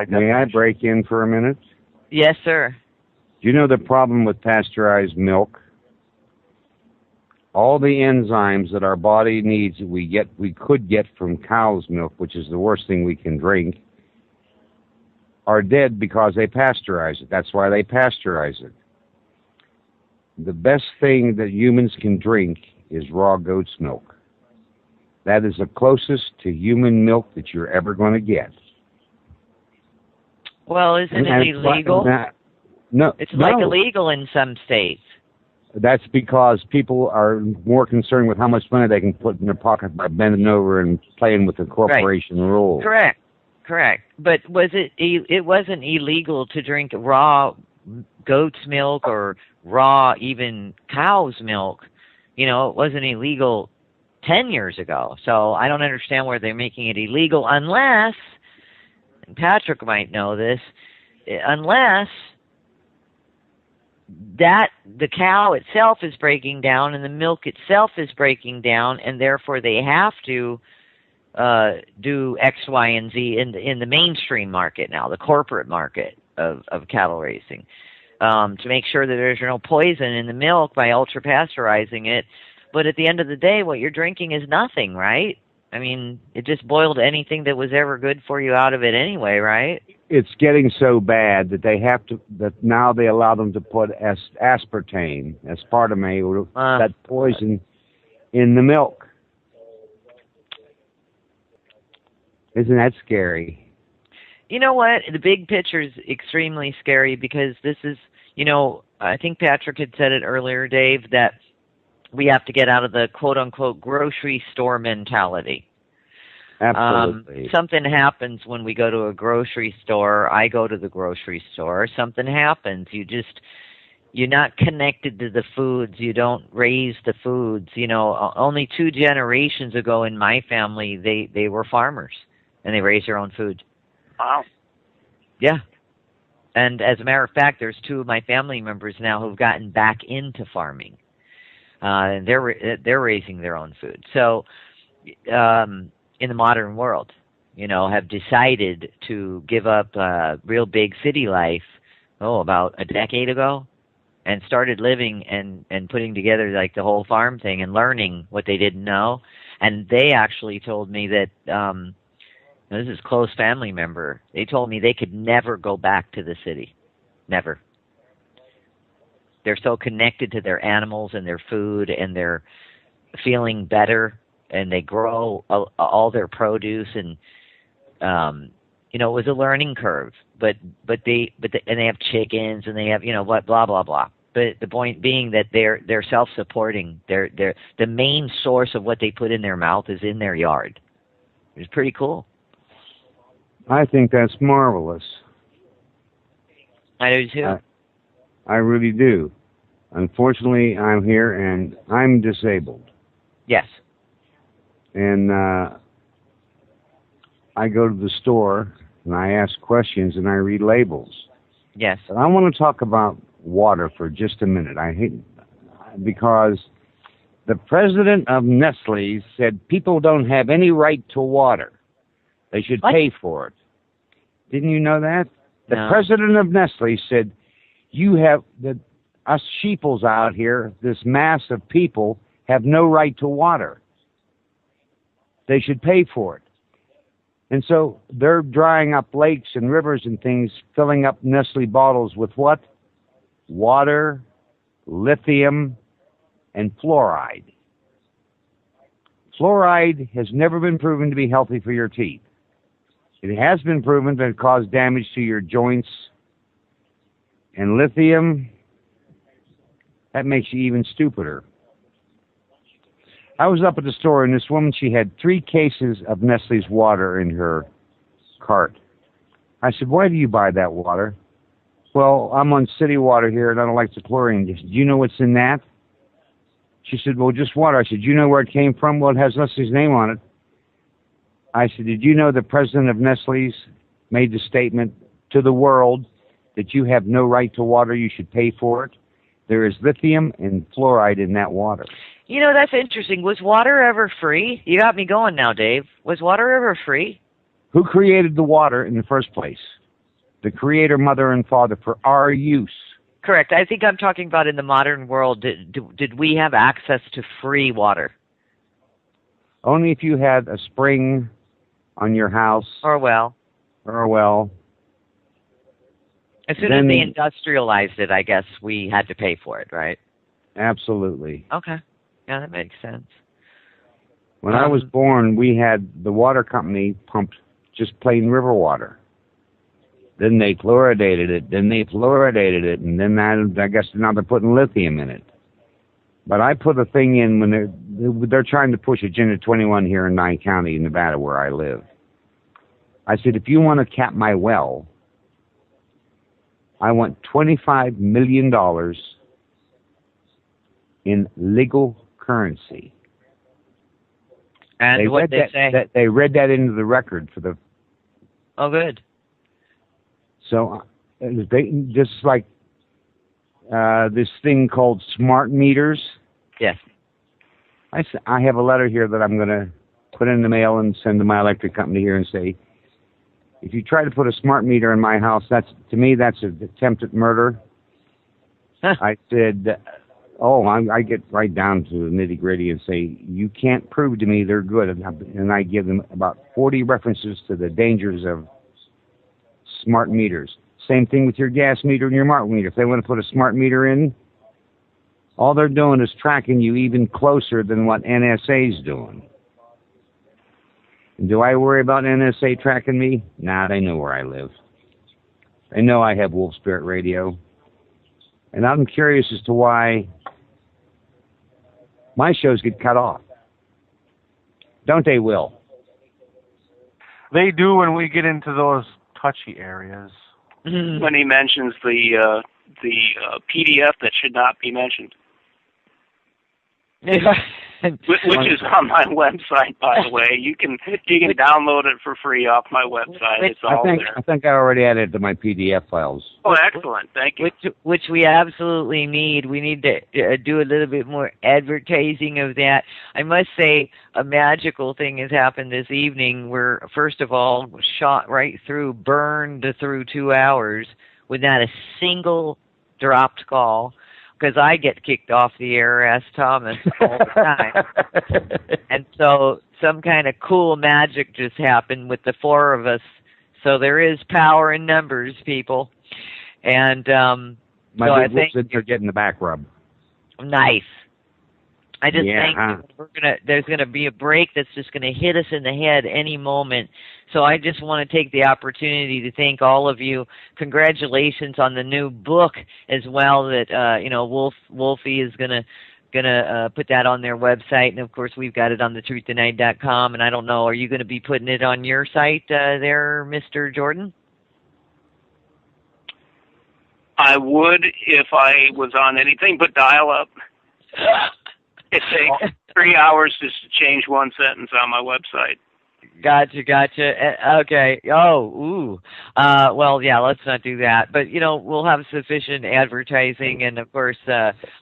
May I break in for a minute? Yes, sir. Do you know the problem with pasteurized milk? All the enzymes that our body needs, we could get from cow's milk, which is the worst thing we can drink, are dead because they pasteurize it. That's why they pasteurize it. The best thing that humans can drink is raw goat's milk. That is the closest to human milk that you're ever going to get. Well, isn't it illegal? No. It's like illegal in some states. That's because people are more concerned with how much money they can put in their pocket by bending over and playing with the corporation rules. Correct. But it wasn't illegal to drink raw goat's milk or raw even cow's milk. It wasn't illegal 10 years ago. So I don't understand where they're making it illegal unless, and Patrick might know this, unless that the cow itself is breaking down and the milk itself is breaking down, and therefore they have to do X, Y, and Z in the mainstream market now, the corporate market of cattle racing, to make sure that there's no poison in the milk by ultra pasteurizing it. But at the end of the day, what you're drinking is nothing, right? I mean, it just boiled anything that was ever good for you out of it anyway, right? It's getting so bad that now they allow them to put aspartame, that poison, in the milk. Isn't that scary? You know what? The big picture is extremely scary, because this is, I think Patrick had said it earlier, Dave, that we have to get out of the quote-unquote grocery store mentality. Absolutely. Something happens when we go to a grocery store. I go to the grocery store. Something happens. You're not connected to the foods. You don't raise the foods. Only 2 generations ago in my family, they were farmers, and they raised their own food. Wow. Yeah. And as a matter of fact, there's 2 of my family members now who've gotten back into farming. And they're raising their own food. So, in the modern world, have decided to give up real big city life, about a decade ago, and started living and putting together like the whole farm thing and learning what they didn't know. And they actually told me that this is a close family member. They told me they could never go back to the city. Never. They're so connected to their animals and their food, and they're feeling better, and they grow all their produce, and it was a learning curve. But they have chickens, and they have blah blah blah. But the point being that they're self-supporting. They're the main source of what they put in their mouth is in their yard. It's pretty cool. I think that's marvelous. I do too. I really do. Unfortunately, I'm here and I'm disabled. Yes. And I go to the store and I ask questions and I read labels. Yes. But I want to talk about water for just a minute. Because the president of Nestle said people don't have any right to water. They should pay for it. Didn't you know that? The president of Nestle said, us sheeples out here, this mass of people, have no right to water. They should pay for it. And so they're drying up lakes and rivers and things, filling up Nestle bottles with what? Water, lithium, and fluoride. Fluoride has never been proven to be healthy for your teeth. It has been proven to cause damage to your joints. And lithium, that makes you even stupider. I was up at the store, and this woman, she had 3 cases of Nestle's water in her cart. I said, why do you buy that water? Well, I'm on city water here, and I don't like the chlorine. Do you know what's in that? She said, well, just water. I said, do you know where it came from? Well, it has Nestle's name on it. I said, did you know the president of Nestle's made the statement to the world that you have no right to water, you should pay for it? There is lithium and fluoride in that water. That's interesting. Was water ever free? You got me going now, Dave. Was water ever free? Who created the water in the first place? The Creator, Mother, and Father for our use. Correct. I think I'm talking about in the modern world. Did we have access to free water? Only if you had a spring on your house. Or a well. Or a well. As soon as they industrialized it, I guess we had to pay for it, right? Absolutely. Okay. Yeah, that makes sense. When I was born, we had the water company pumped just plain river water. Then they fluoridated it. And then I guess now they're putting lithium in it. But I put a thing in when they're trying to push Agenda 21 here in Nye County, Nevada, where I live. I said, if you want to cap my well, I want $25 million in legal currency. And what they say? They read that into the record for the... Oh, good. So just like this thing called smart meters. Yes. I have a letter here that I'm going to put in the mail and send to my electric company here and say, if you try to put a smart meter in my house, to me that's an attempted murder. I said, I get right down to the nitty gritty and say, you can't prove to me they're good. And I give them about 40 references to the dangers of smart meters. Same thing with your gas meter and your smart meter. If they want to put a smart meter in, all they're doing is tracking you even closer than what NSA's doing. And do I worry about NSA tracking me? Nah, they know where I live. They know I have Wolf Spirit Radio. And I'm curious as to why my shows get cut off. Don't they, Will? They do when we get into those touchy areas. When he mentions the PDF that should not be mentioned. Which is on my website, by the way. You can download it for free off my website. It's all there. I think I already added it to my PDF files. Oh, excellent! Thank you. Which we absolutely need. We need to do a little bit more advertising of that. I must say, a magical thing has happened this evening. We're first of all shot right through, burned through 2 hours with not a single dropped call. Because I get kicked off the air, ask Thomas, all the time. And so some kind of cool magic just happened with the four of us. So there is power in numbers, people. And my so I big think you're getting the back rub. Nice. I just think huh? there's gonna be a break that's just gonna hit us in the head any moment. So I just want to take the opportunity to thank all of you. Congratulations on the new book as well. That Wolfie is gonna put that on their website, and of course we've got it on thetruthttonight.com. And I don't know, are you going to be putting it on your site there, Mr. Jordan? I would if I was on anything but dial-up. It takes 3 hours just to change one sentence on my website. Gotcha. Okay. Well, yeah, let's not do that. But, we'll have sufficient advertising. And, of course,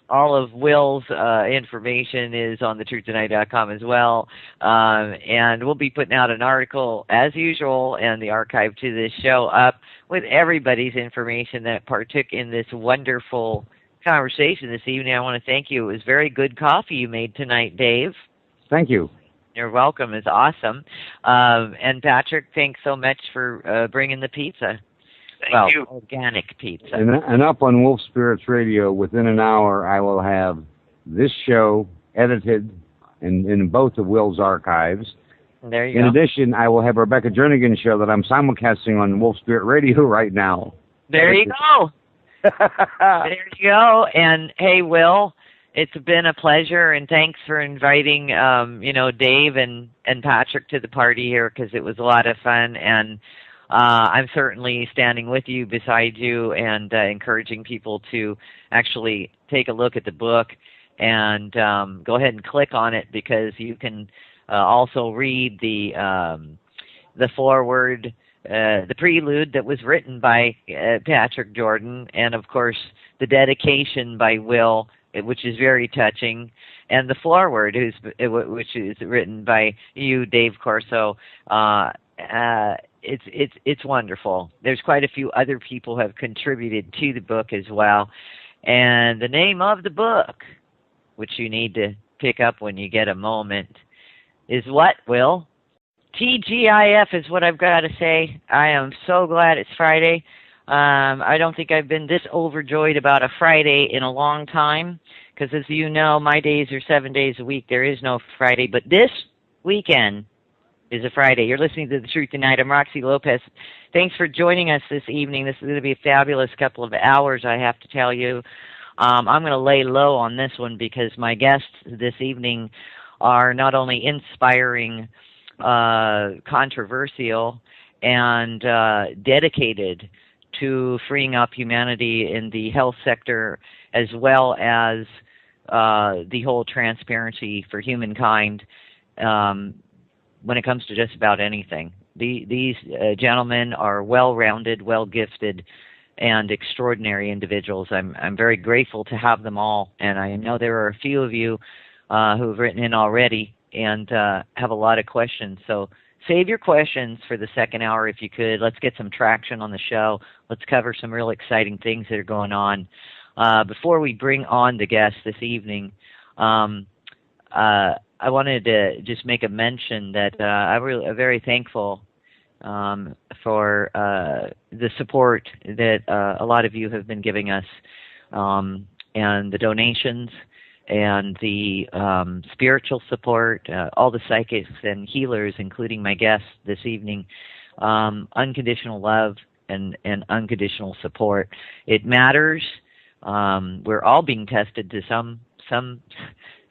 all of Wil's information is on thetruthttonight.com as well. And we'll be putting out an article, as usual, and the archive to this show up with everybody's information that partook in this wonderful conversation this evening. I want to thank you. It was very good coffee you made tonight, Dave. Thank you. You're welcome. It's awesome. And Patrick, thanks so much for bringing the pizza. Thank you. Organic pizza. And up on Wolf Spirits Radio, within an hour, I will have this show edited in both of Wil's archives. There you go. In go. addition, I will have Rebecca Jernigan's show that I'm simulcasting on Wolf Spirit Radio right now. There you go. There you go. And hey, Wil, it's been a pleasure, and thanks for inviting, Dave and Patrick to the party here, because it was a lot of fun. And I'm certainly standing with you, beside you, and encouraging people to actually take a look at the book and go ahead and click on it, because you can also read the foreword. The prelude that was written by Patrick Jordan, and of course the dedication by Wil, which is very touching, and the foreword, which is written by you, Dave Corso. It's wonderful. There's quite a few other people who have contributed to the book as well, and the name of the book, which you need to pick up when you get a moment, is what, Wil? TGIF is what I've got to say. I am so glad it's Friday. I don't think I've been this overjoyed about a Friday in a long time, because as you know, my days are 7 days a week. There is no Friday, but this weekend is a Friday. You're listening to The Truth Tonight. I'm Roxy Lopez. Thanks for joining us this evening. This is going to be a fabulous couple of hours, I have to tell you. I'm going to lay low on this one, because my guests this evening are not only inspiring, controversial, and dedicated to freeing up humanity in the health sector, as well as the whole transparency for humankind when it comes to just about anything. These gentlemen are well-rounded, well-gifted, and extraordinary individuals. I'm very grateful to have them all, and I know there are a few of you who have written in already and have a lot of questions. So save your questions for the second hour if you could. Let's get some traction on the show. Let's cover some real exciting things that are going on. Before we bring on the guests this evening, I wanted to just make a mention that I'm very thankful for the support that a lot of you have been giving us, and the donations, and the spiritual support, all the psychics and healers, including my guests this evening. Unconditional love and unconditional support. It matters. We're all being tested to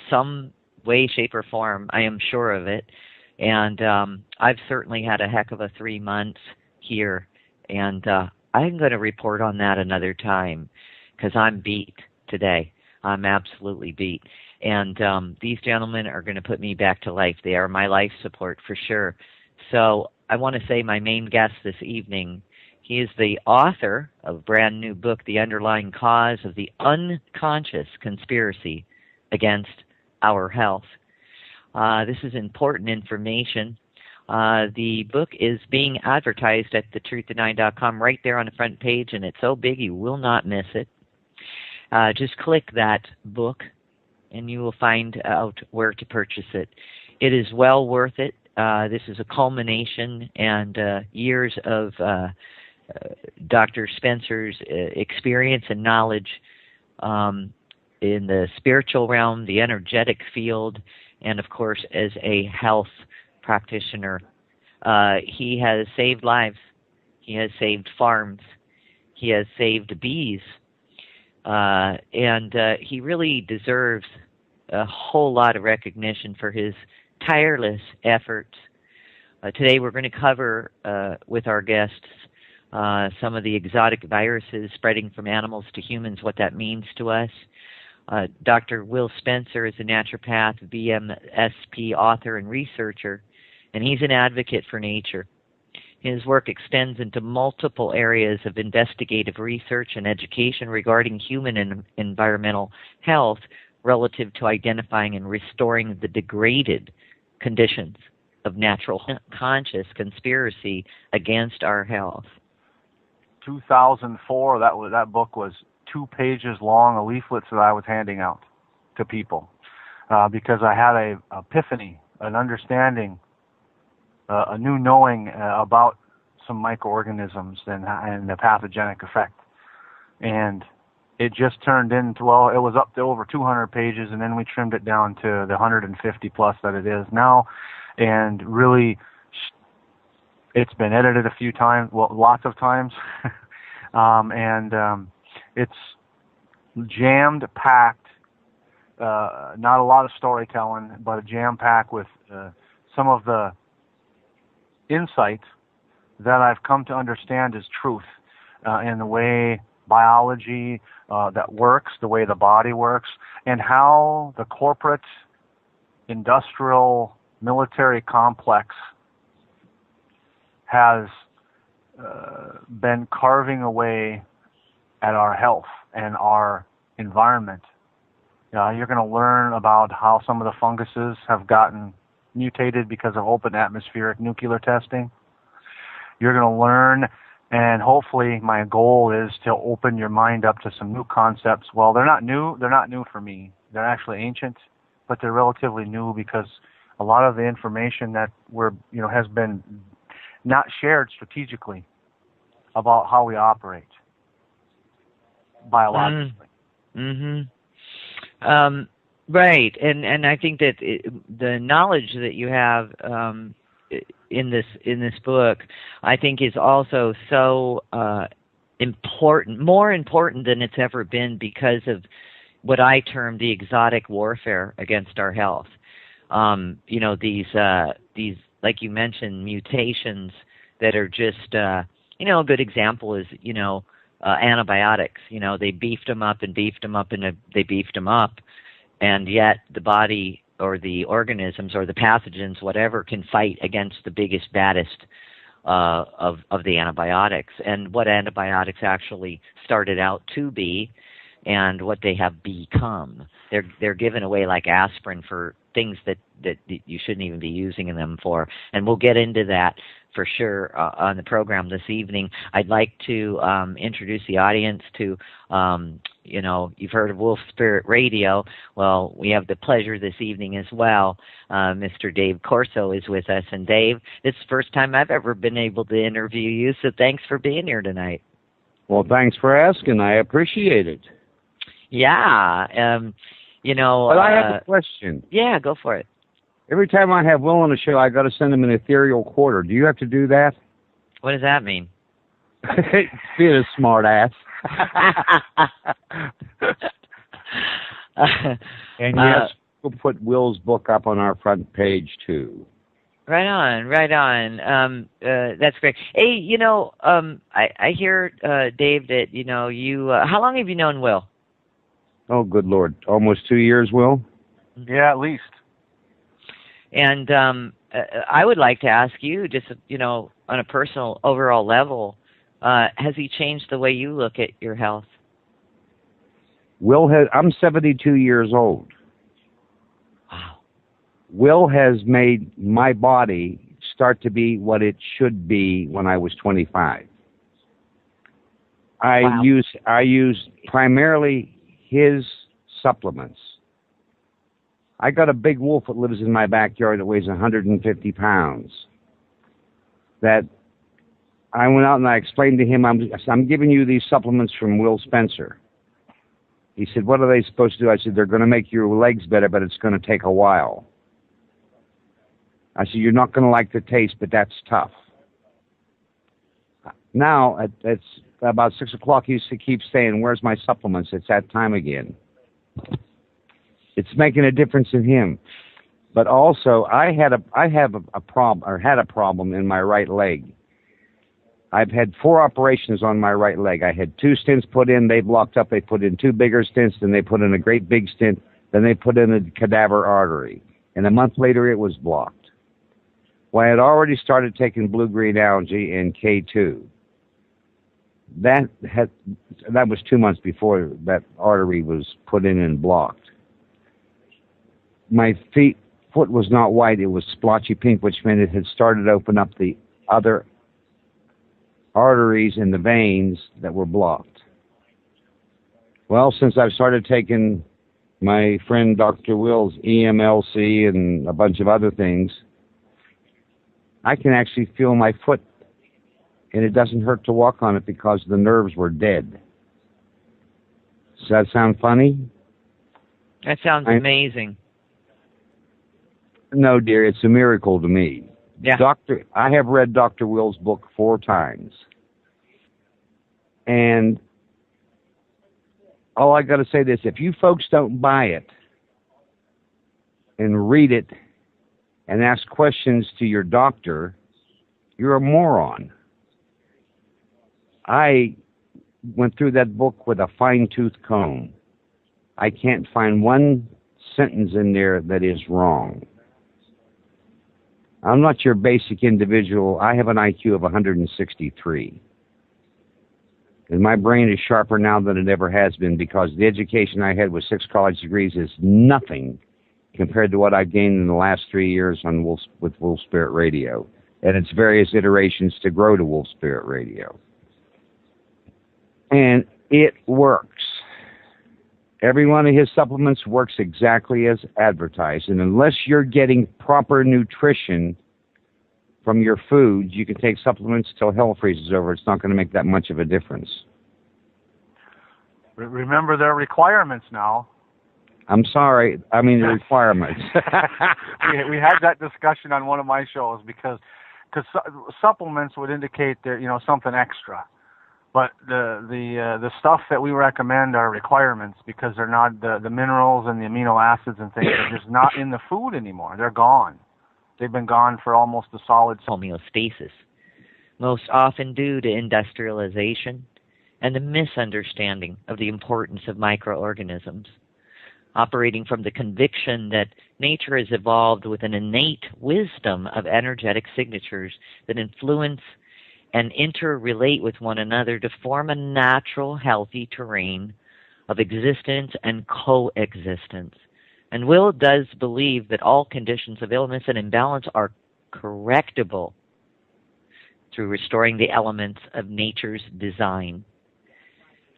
some way, shape, or form. I am sure of it. And I've certainly had a heck of a 3 months here, and I'm going to report on that another time, because I'm beat today. I'm absolutely beat. And these gentlemen are going to put me back to life. They are my life support for sure. So I want to say my main guest this evening, he is the author of a brand new book, The Underlying Cause of the Unconscious Conspiracy Against Our Health. This is important information. The book is being advertised at thetruthdenying.com right there on the front page, and it's so big you will not miss it. Just click that book, and you will find out where to purchase it. It is well worth it. This is a culmination and years of Dr. Spencer's experience and knowledge in the spiritual realm, the energetic field, and of course as a health practitioner. He has saved lives. He has saved farms. He has saved bees. And he really deserves a whole lot of recognition for his tireless efforts. Today we're going to cover with our guests some of the exotic viruses spreading from animals to humans, what that means to us. Dr. Wil Spencer is a naturopath, BMSP author, and researcher, and he's an advocate for nature. His work extends into multiple areas of investigative research and education regarding human and environmental health relative to identifying and restoring the degraded conditions of natural conscious conspiracy against our health. 2004, that book was 2 pages long, of leaflets that I was handing out to people because I had a epiphany, an understanding, a new knowing about some microorganisms and the pathogenic effect. And it just turned into, well, it was up to over 200 pages, and then we trimmed it down to the 150 plus that it is now. And really, it's been edited a few times, well, lots of times. It's jammed packed, not a lot of storytelling, but jam-packed with some of the insight that I've come to understand as truth in the way biology that works, the way the body works, and how the corporate, industrial, military complex has been carving away at our health and our environment. You're going to learn about how some of the funguses have gotten mutated because of open atmospheric nuclear testing. You're going to learn, and hopefully my goal is to open your mind up to some new concepts. Well, they're not new for me. They're actually ancient, but they're relatively new because a lot of the information that has been not shared strategically about how we operate biologically. Right, and I think that the knowledge that you have in this book, I think, is also so important, more important than it's ever been, because of what I term the exotic warfare against our health. These, like you mentioned, mutations that are just, a good example is, antibiotics. They beefed them up and beefed them up and they beefed them up, and yet the body or the organisms or the pathogens, whatever, can fight against the biggest, baddest of the antibiotics. And what antibiotics actually started out to be, and what they have become. They're given away like aspirin for things that you shouldn't even be using them for. And we'll get into that for sure on the program this evening. I'd like to introduce the audience to, you've heard of Wolf Spirit Radio. Well, we have the pleasure this evening as well. Mr. Dave Corso is with us. And Dave, it's the first time I've ever been able to interview you, so thanks for being here tonight. Well, thanks for asking. I appreciate it. Yeah. But I have a question. Yeah, go for it. Every time I have Will on the show, I got to send him an ethereal quarter. Do you have to do that? What does that mean? Being a smart ass. And yes, we'll put Will's book up on our front page too. Right on. That's great. Hey, I hear, Dave, that you. How long have you known Will? Oh, good Lord. Almost 2 years, Will? Yeah, at least. And I would like to ask you, just on a personal overall level, has he changed the way you look at your health? I'm 72 years old. Wow. Will has made my body start to be what it should be when I was 25. Wow. I use primarily his supplements. I got a big wolf that lives in my backyard that weighs 150 pounds. That I went out and I explained to him, I'm giving you these supplements from Wil Spencer. He said, what are they supposed to do? I said, they're going to make your legs better, but it's going to take a while. I said, you're not going to like the taste, but that's tough. Now, it's about 6 o'clock, he keeps saying, where's my supplements? It's that time again. It's making a difference in him. But also, I had a problem in my right leg. I've had 4 operations on my right leg. I had 2 stents put in. They blocked up. They put in 2 bigger stents. Then they put in a great big stent. Then they put in a cadaver artery. And a month later, it was blocked. Well, I had already started taking blue-green algae and K2. That was 2 months before that artery was put in and blocked. My foot was not white. It was splotchy pink, which meant it had started to open up the other arteries in the veins that were blocked. Well, since I've started taking my friend Dr. Will's EMLC and a bunch of other things, I can actually feel my foot, and it doesn't hurt to walk on it because the nerves were dead. Does that sound funny? That sounds amazing. No, dear, it's a miracle to me. Yeah. I have read Dr. Will's book 4 times. And all I got to say this, if you folks don't buy it and read it and ask questions to your doctor, you're a moron. I went through that book with a fine-tooth comb. I can't find one sentence in there that is wrong. I'm not your basic individual. I have an IQ of 163. And my brain is sharper now than it ever has been because the education I had with 6 college degrees is nothing compared to what I've gained in the last 3 years with Wolf Spirit Radio and its various iterations to grow to Wolf Spirit Radio. And it works. Every one of his supplements works exactly as advertised. And unless you're getting proper nutrition from your food, you can take supplements till hell freezes over. It's not going to make that much of a difference. Remember their requirements now. I'm sorry. I mean the requirements. we had that discussion on one of my shows because supplements would indicate that something extra. But the stuff that we recommend are requirements because they're not the minerals and the amino acids and things are just not in the food anymore. They're gone. They've been gone for almost a solid homeostasis, most often due to industrialization and the misunderstanding of the importance of microorganisms, operating from the conviction that nature has evolved with an innate wisdom of energetic signatures that influence and interrelate with one another to form a natural, healthy terrain of existence and coexistence. And Will does believe that all conditions of illness and imbalance are correctable through restoring the elements of nature's design.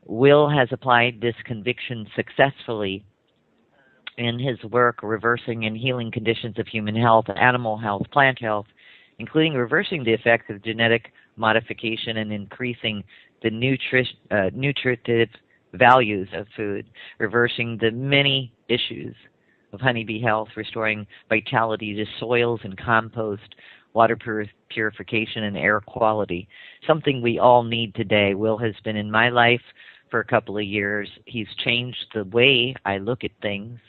Will has applied this conviction successfully in his work reversing and healing conditions of human health, animal health, plant health, including reversing the effects of genetic modification and increasing the nutritive values of food, reversing the many issues of honeybee health, restoring vitality to soils and compost, water purification, and air quality, something we all need today. Will has been in my life for a couple of years. He's changed the way I look at things,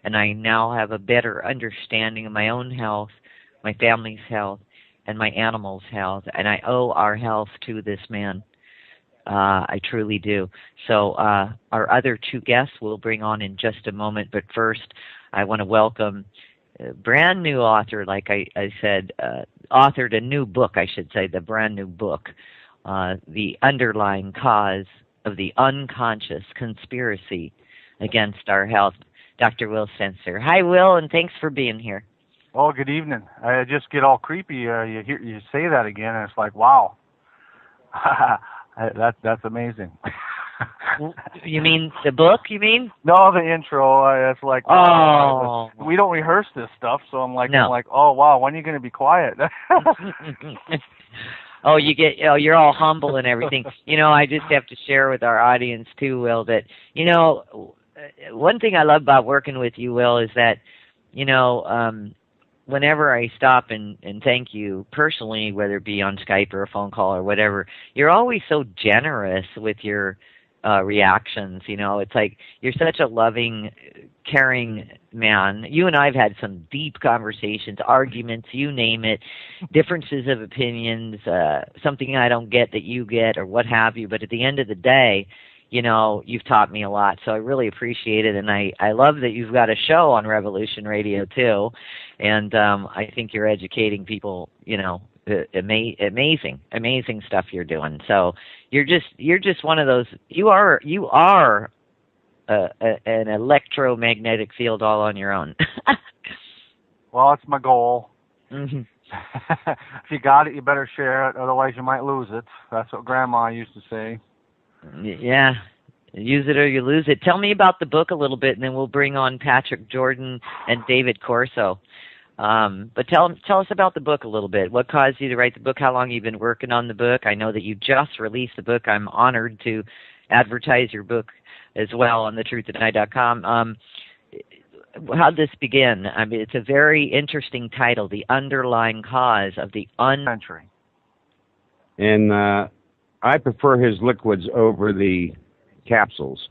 and I now have a better understanding of my own health, my family's health, and my animals' health, and I owe our health to this man. I truly do. So our other two guests we'll bring on in just a moment, but first I want to welcome a brand new author, like I said, authored a new book, I should say, the brand new book, The Underlying Cause of the Unconscious Conspiracy Against Our Health, Dr. Wil Spencer. Hi, Wil, and thanks for being here. Oh, good evening. I just get all creepy. You say that again, and it's like, wow, that's amazing. You mean the book? You mean? No, the intro. It's like, oh, we don't rehearse this stuff, so I'm like, no. oh wow, when are you going to be quiet? Oh, you're all humble and everything. I just have to share with our audience too, Wil, that one thing I love about working with you, Wil, is that whenever I stop and thank you personally, whether it be on Skype or a phone call or whatever, you're always so generous with your reactions. It's like you're such a loving, caring man. You and I have had some deep conversations, arguments, you name it, differences of opinions, something I don't get that you get or what have you. But at the end of the day, you've taught me a lot, so I really appreciate it, and I love that you've got a show on Revolution Radio too, and I think you're educating people. Amazing stuff you're doing. So you're just one of those. You are an electromagnetic field all on your own. Well, that's my goal. Mm-hmm. If you got it, you better share it, otherwise you might lose it. That's what Grandma used to say. Yeah, use it or you lose it. Tell me about the book a little bit, and then we'll bring on Patrick Jordan and David Corso. But tell us about the book a little bit. What caused you to write the book? How long you've been working on the book? I know that you just released the book. I'm honored to advertise your book as well on thetruthtoday.com. How'd this begin? I mean, it's a very interesting title, The Underlying Cause of the Century. And I prefer his liquids over the capsules.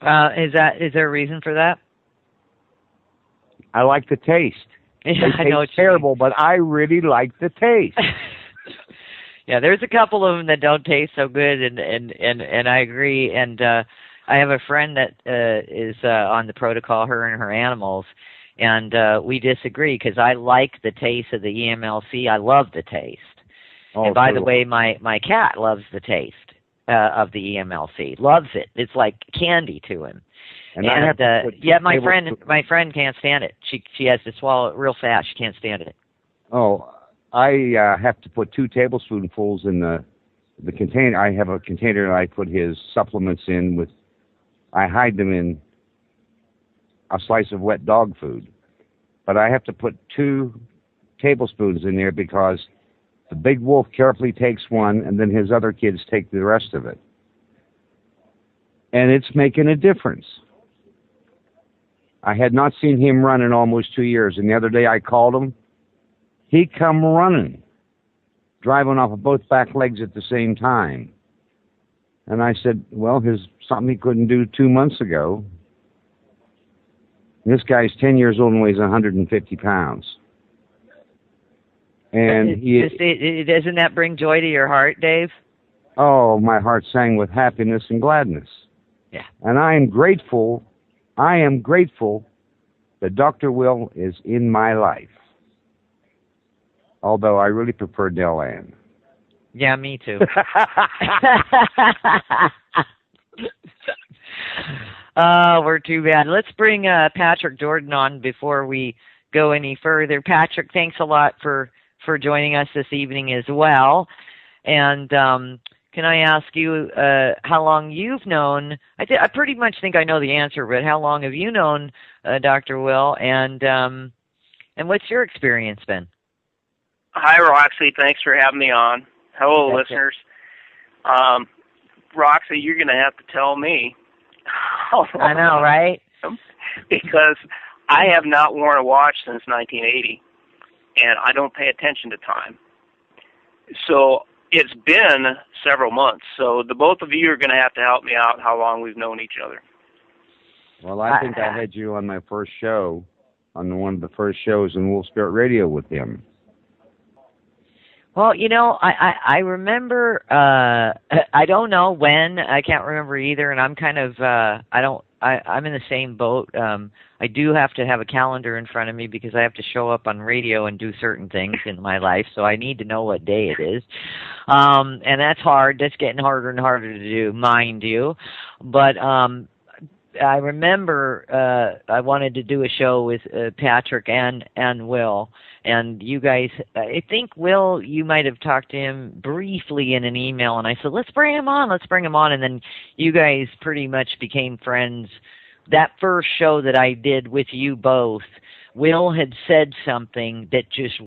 Is there a reason for that? I like the taste. Yeah, I know it's terrible, but I really like the taste. Yeah, there's a couple of them that don't taste so good, and I agree. And I have a friend that is on the protocol, her and her animals, and we disagree because I like the taste of the EMLC. I love the taste. Oh, and by cool. the way, my cat loves the taste of the EMLC. Loves it. It's like candy to him. And I have to put my friend can't stand it. She has to swallow it real fast. She can't stand it. Oh, I have to put 2 tablespoonfuls in the container. I have a container that I put his supplements in with. I hide them in a slice of wet dog food, but I have to put 2 tablespoons in there because the big wolf carefully takes one, and then his other kids take the rest of it, and it's making a difference. I had not seen him run in almost 2 years, and the other day I called him. He come running, driving off of both back legs at the same time. And I said, well, here's something he couldn't do 2 months ago. This guy's 10 years old and weighs 150 pounds. And doesn't that bring joy to your heart, Dave? Oh, my heart sang with happiness and gladness. Yeah. And I am grateful that Dr. Wil is in my life. Although I really prefer Del Ann. Yeah, me too. Oh, we're too bad. Let's bring Patrick Jordan on before we go any further. Patrick, thanks a lot for joining us this evening as well. And can I ask you how long you've known? I pretty much think I know the answer, but how long have you known Dr. Wil? And what's your experience been? Hi, Roxy. Thanks for having me on. Hello, listeners. Roxy, you're going to have to tell me. I know, right? Because I have not worn a watch since 1980, and I don't pay attention to time. So it's been several months. So the both of you are going to have to help me out how long we've known each other. Well, I think I had you on my first show, on one of the first shows in Wolf Spirit Radio with him. Well, I remember I don't know when, I can't remember either, and I'm kind of I'm in the same boat. I do have to have a calendar in front of me because I have to show up on radio and do certain things in my life, so I need to know what day it is. And that's hard. That's getting harder and harder to do, mind you. But I remember I wanted to do a show with Patrick and Wil, and you guys, I think Wil, you might have talked to him briefly in an email, and I said, let's bring him on, and then you guys pretty much became friends. That first show that I did with you both, Wil had said something that just